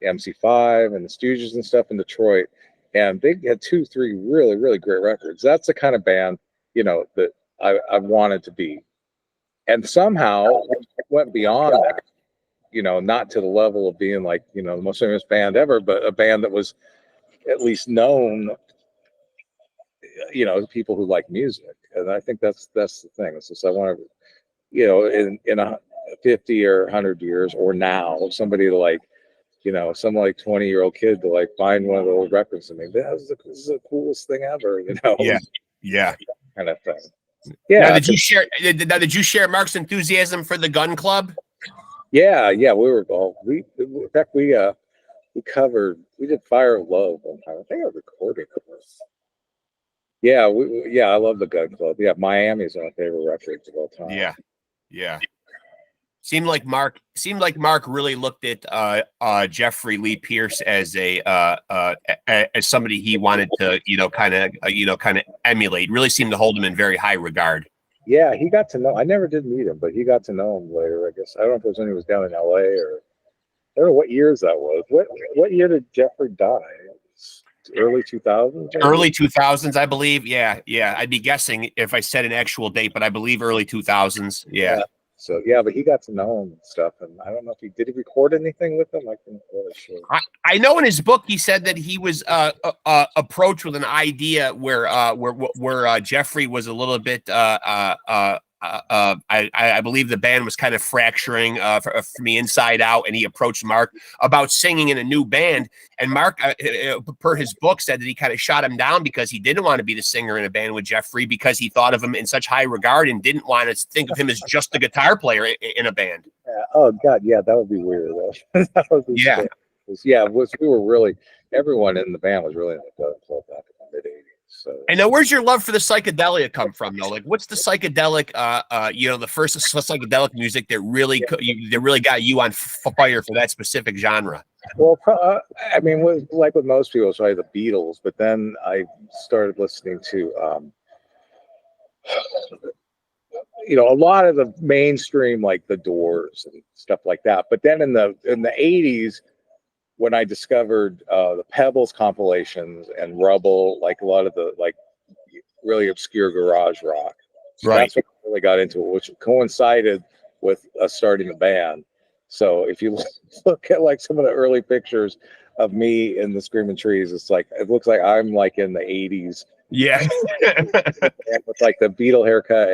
MC5 and the Stooges and stuff in Detroit. And they had 2-3 really, really great records. That's the kind of band, that I wanted to be. And somehow went beyond that, not to the level of being like, the most famous band ever, but a band that was at least known, to people who like music. And I think that's the thing. It's just I want to, in a 50 or 100 years or now, somebody to like, some like 20-year-old kid to like find one of the old records and this is the coolest thing ever, Yeah. Kind of thing. Yeah. Now, did you share Mark's enthusiasm for the Gun Club? Yeah. In fact, we did Fire of Love one time. I think I was recording this. Yeah, I love the Gun Club. Yeah, Miami's one of my favorite records of all time. Yeah. Seemed like Mark really looked at Jeffrey Lee Pierce as as somebody he wanted to kind of emulate. Really seemed to hold him in very high regard. Yeah, he got to know. I never did meet him, but he got to know him later. I guess I don't know if it was when he was down in L.A. or I don't know what years that was. What year did Jeffrey die? Early 2000s. Early 2000s, I believe. Yeah. I'd be guessing if I said an actual date, but I believe early 2000s. Yeah. So yeah, but he got to know him and stuff, and I don't know if he record anything with him. I can't really sure. I know in his book he said that he was approached with an idea where Jeffrey was a little bit I believe the band was kind of fracturing from the inside out, and he approached Mark about singing in a new band. And Mark, per his book, said that he kind of shot him down because he didn't want to be the singer in a band with Jeffrey because he thought of him in such high regard and didn't want to think of him as just the guitar player in a band. Oh God, yeah, that would be weird though. That would be yeah. We were really, everyone in the band was really in the Gun Club back in the mid-'80s. So. And now, where's your love for the psychedelia come from, though? Like, what's the psychedelic, the first psychedelic music that really got you on fire for that specific genre? Well, I mean, with most people, it's probably the Beatles. But then I started listening to, a lot of the mainstream, like the Doors and stuff like that. But then in the '80s. When I discovered the Pebbles compilations and Rubble, like a lot of the really obscure garage rock, so right. That's what I really got into it, which coincided with us starting the band. So if you look at like some of the early pictures of me in the Screaming Trees, it looks like I'm like in the '80s. Yeah, with like the Beatle haircut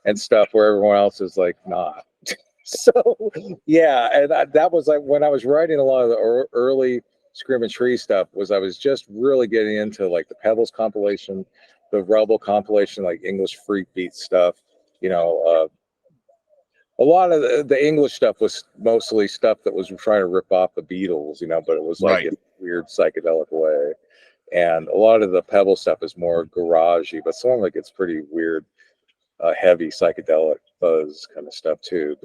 and stuff, where everyone else is like not. So yeah, and that was like when I was writing a lot of the early Screaming Tree stuff. I was just really getting into like the Pebbles compilation, the Rubble compilation, like English freak beat stuff. A lot of the English stuff was mostly stuff that was trying to rip off the Beatles, but it was like right. in a weird psychedelic way. And a lot of the Pebble stuff is more garagey, but some of it gets pretty weird. Heavy psychedelic buzz kind of stuff too,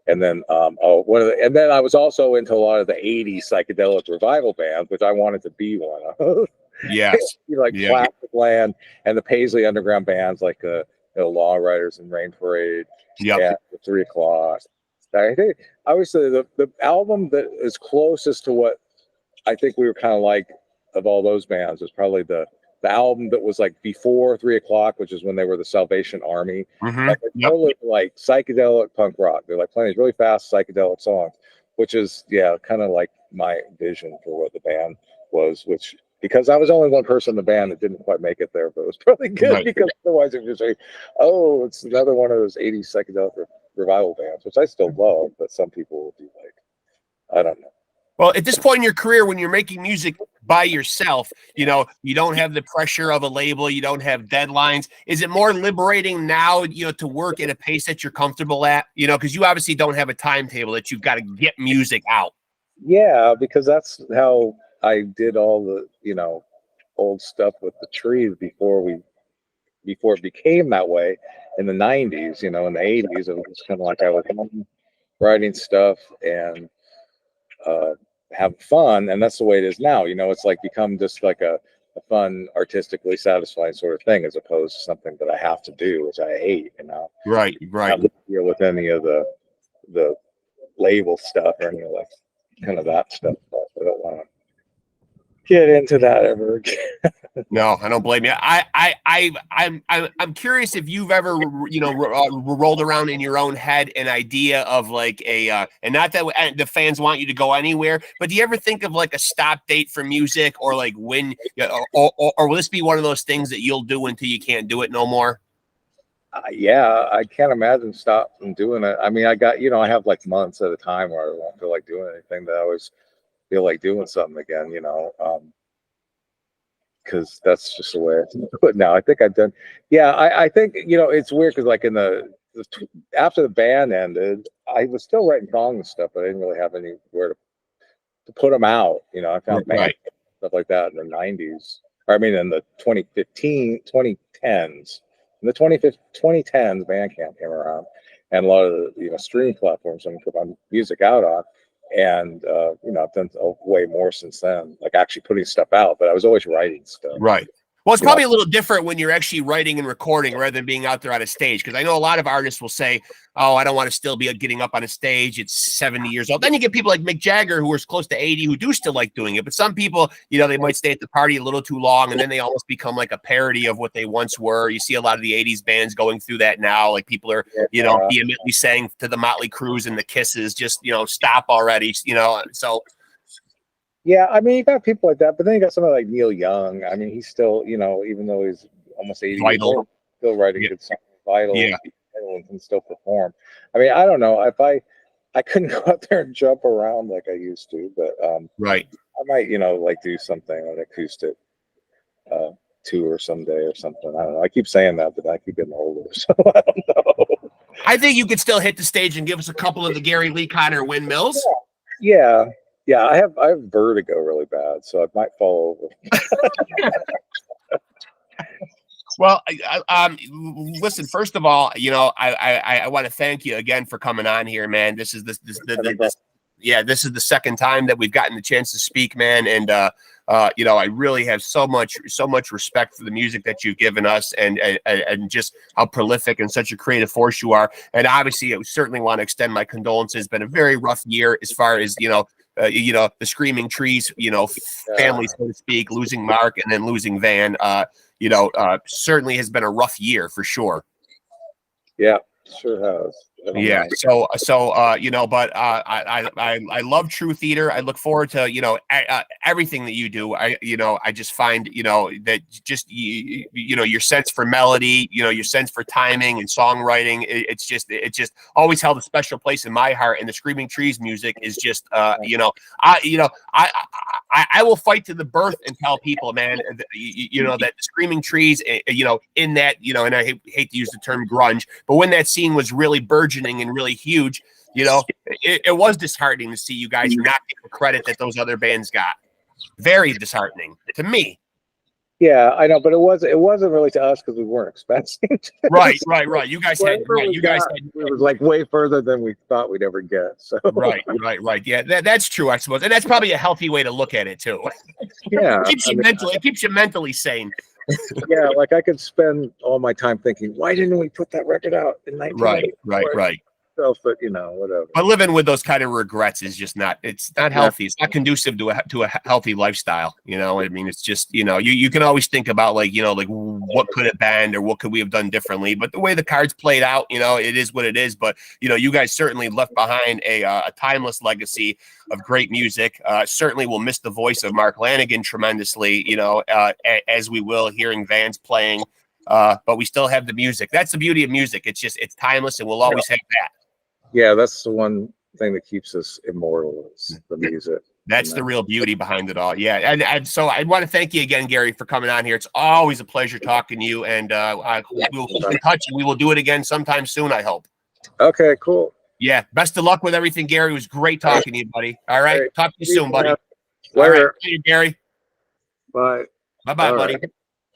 and then and then I was also into a lot of the '80s psychedelic revival bands, which I wanted to be one of. Yes, Plastic Land and the Paisley Underground bands like Law Riders and Rain Parade. Yeah, 3 O'clock. I think I would say the album that is closest to what I think we were kind of like of all those bands was probably the album that was like before 3 O'clock, which is when they were the Salvation Army. Totally like psychedelic punk rock. They're like playing these really fast psychedelic songs, which is kind of like my vision for what the band was. Which because I was only one person in the band that didn't quite make it there, but it was probably good because otherwise it was just like, oh, it's another one of those '80s psychedelic revival bands, which I still love, but some people will be like, I don't know. Well, at this point in your career, when you're making music by yourself, you know, you don't have the pressure of a label, you don't have deadlines. Is it more liberating now, you know, to work at a pace that you're comfortable at? You know, because you obviously don't have a timetable that you've got to get music out. Yeah, because that's how I did all the, you know, old stuff with the trees before it became that way in the 90s. You know, in the 80s it was kind of like I was writing stuff and uh having fun, and that's the way it is now. You know, it's like become just like a fun, artistically satisfying sort of thing, as opposed to something that I have to do, which I hate. You know, Right, I right. don't deal with any of the label stuff or any of like kind of that stuff. I don't want to get into that ever again. No, I don't blame you. I'm curious if you've ever, you know, rolled around in your own head an idea of like and not that the fans want you to go anywhere, but do you ever think of like a stop date for music, or like when, or will this be one of those things that you'll do until you can't do it no more? Yeah, I can't imagine stop from doing it. I mean, I got, you know, I have like months at a time where I won't feel like doing anything, that I always feel like doing something again, you know. Because that's just the way I do it now. I think I've done, yeah, I think, you know, it's weird because like in after the band ended, I was still writing songs and stuff, but I didn't really have anywhere to put them out. You know, I found band stuff like that in the 90s, or I mean, in the 2015, 2010s. In the 2010s, Bandcamp came around, and a lot of the, you know, streaming platforms I'm put my music out on. And you know, I've done way more since then, like actually putting stuff out, but I was always writing stuff. Right. Well, it's You probably know? a little different when you're actually writing and recording rather than being out there on a stage. Because I know a lot of artists will say, "Oh, I don't want to still be getting up on a stage. It's 70 years old." Then you get people like Mick Jagger, who is close to 80, who do still like doing it. But some people, you know, they might stay at the party a little too long, and then they almost become like a parody of what they once were. You see a lot of the 80s bands going through that now. Like people are, you know, vehemently saying to the Motley Crues and the Kisses, just, you know, stop already. You know, so. Yeah, I mean, you got people like that, but then you got somebody like Neil Young. I mean, he's still, you know, even though he's almost 80 years old, still writing good songs, vital, and can still perform. I mean, I don't know if I couldn't go out there and jump around like I used to, but Right. I might, you know, like do something, an acoustic tour someday or something. I don't know. I keep saying that, but I keep getting older, so I don't know. I think you could still hit the stage and give us a couple of the Gary Lee Conner windmills. Yeah. Yeah, I have vertigo really bad, so I might fall over. Well, listen. First of all, you know, I want to thank you again for coming on here, man. This is this is the second time that we've gotten the chance to speak, man. And you know, I really have so much respect for the music that you've given us, and just how prolific and such a creative force you are. And obviously, I certainly want to extend my condolences. It's been a very rough year as far as, you know, the Screaming Trees, you know, family, so to speak, losing Mark and then losing Van. You know, certainly has been a rough year for sure. Yeah, sure has. Yeah. So, you know, but I love True Theater. I look forward to, you know, everything that you do. You know, I just find, you know, that just, you know, your sense for melody, you know, your sense for timing and songwriting. It just always held a special place in my heart. And the Screaming Trees music is just, you know, I will fight to the birth and tell people, man, you know, that the Screaming Trees, you know, in that, you know, and I hate to use the term grunge, but when that scene was really burgeoning and really huge, you know, it was disheartening to see you guys not get the credit that those other bands got. Very disheartening to me. Yeah, I know, but it wasn't really to us because we weren't expecting to. Right. You guys had, it was like way further than we thought we'd ever get. So right. Yeah, that's true, I suppose, and that's probably a healthy way to look at it too. Yeah, it keeps you mentally sane. Yeah, like I could spend all my time thinking, why didn't we put that record out in 1980? Right. But you know, whatever. But living with those kind of regrets is just it's not healthy. It's not conducive to a healthy lifestyle. You know, I mean, it's just, you know, you can always think about like, you know, like what could have been or what could we have done differently. But the way the cards played out, you know, it is what it is. But, you know, you guys certainly left behind a timeless legacy of great music. Certainly will miss the voice of Mark Lanegan tremendously, you know, as we will hearing Vans playing. But we still have the music. That's the beauty of music. It's timeless, and we'll always have that. Yeah, that's the one thing that keeps us immortal is the music. That's the real beauty behind it all. Yeah. And so I want to thank you again, Gary, for coming on here. It's always a pleasure talking to you. And we'll keep in touch, and we will do it again sometime soon, I hope. Okay, cool. Yeah. Best of luck with everything, Gary. It was great talking to you, buddy. All right. Talk to you soon, buddy. Later. All right. See you, Gary. Bye. Bye-bye, buddy.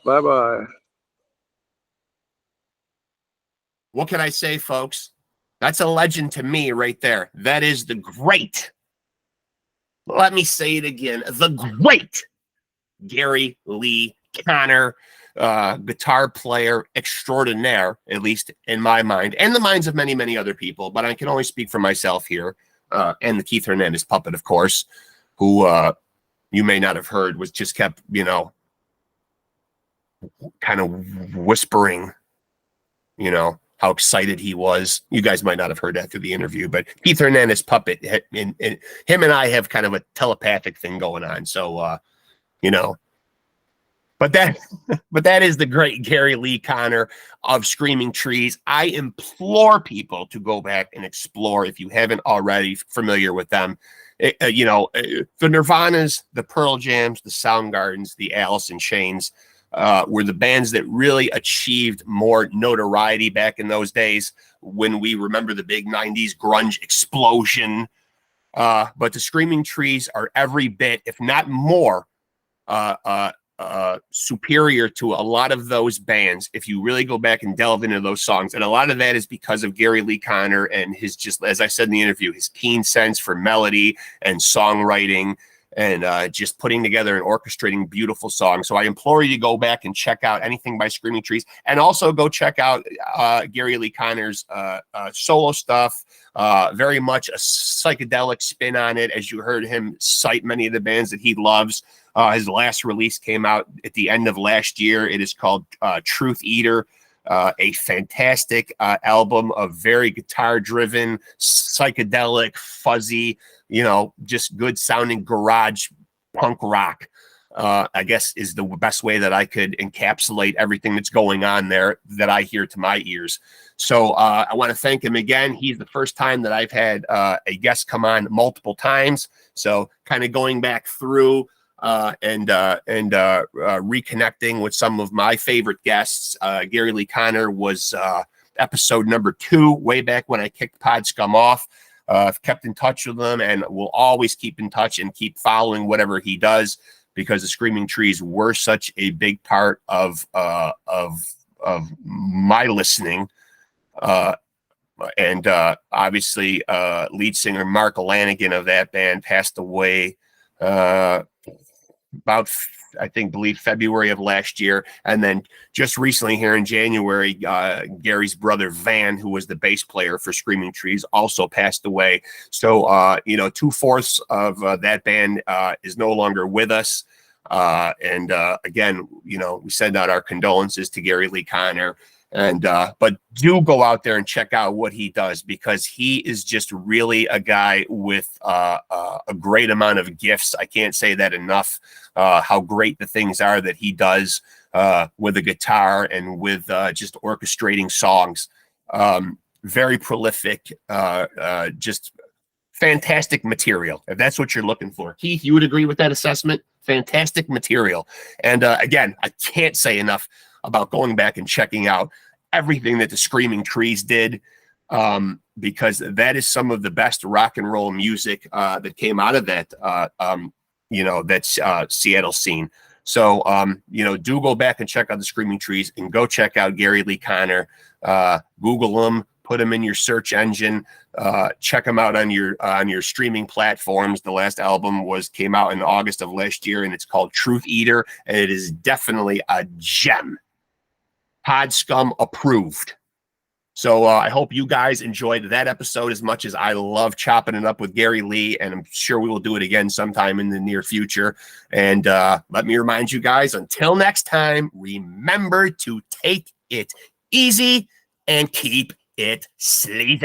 Bye-bye. What can I say, folks? That's a legend to me right there. That is the great, let me say it again, the great Gary Lee Conner, guitar player extraordinaire, at least in my mind, and the minds of many, many other people. But I can only speak for myself here, and the Keith Hernandez puppet, of course, who you may not have heard, was just kept, kind of whispering, how excited he was. You guys might not have heard that through the interview, but Keith Hernandez puppet, and him and I have kind of a telepathic thing going on. So, but that is the great Gary Lee Conner of Screaming Trees. I implore people to go back and explore, if you haven't already familiar with them. The Nirvanas, the Pearl Jams, the Soundgardens, the Alice in Chains, were the bands that really achieved more notoriety back in those days, when we remember the big 90s grunge explosion. But the Screaming Trees are every bit, if not more, superior to a lot of those bands if you really go back and delve into those songs. And a lot of that is because of Gary Lee Conner and his, just as I said in the interview, his keen sense for melody and songwriting, and just putting together and orchestrating beautiful songs. So I implore you to go back and check out anything by Screaming Trees, and also go check out Gary Lee Conner's solo stuff. Very much a psychedelic spin on it, as you heard him cite many of the bands that he loves. His last release came out at the end of last year. It is called Truth Eater. A fantastic album of very guitar-driven, psychedelic, fuzzy, just good sounding garage punk rock, I guess is the best way that I could encapsulate everything that's going on there that I hear to my ears. So I want to thank him again. He's the first time that I've had a guest come on multiple times. So kind of going back through and reconnecting with some of my favorite guests. Gary Lee Conner was episode number 2, way back when I kicked PodScum off. I've kept in touch with him, and will always keep in touch and keep following whatever he does, because the Screaming Trees were such a big part of my listening. And obviously, lead singer Mark Lanegan of that band passed away about, believe February of last year. And then just recently here in January, Gary's brother Van, who was the bass player for Screaming Trees, also passed away. So, 2/4 of that band is no longer with us. And again, we send out our condolences to Gary Lee Conner. And but do go out there and check out what he does, because he is just really a guy with a great amount of gifts. I can't say that enough, how great the things are that he does with a guitar and with just orchestrating songs. Very prolific, just fantastic material, if that's what you're looking for. Keith, you would agree with that assessment? Fantastic material. And again, I can't say enough about going back and checking out everything that the Screaming Trees did, because that is some of the best rock and roll music that came out of that, that's Seattle scene. So, do go back and check out the Screaming Trees, and go check out Gary Lee Conner. Google him, put him in your search engine, check him out on your streaming platforms. The last album came out in August of last year, and it's called Truth Eater, and it is definitely a gem. PodScum approved. So I hope you guys enjoyed that episode as much as I love chopping it up with Gary Lee, and I'm sure we will do it again sometime in the near future. And let me remind you guys, until next time, remember to take it easy and keep it sleazy.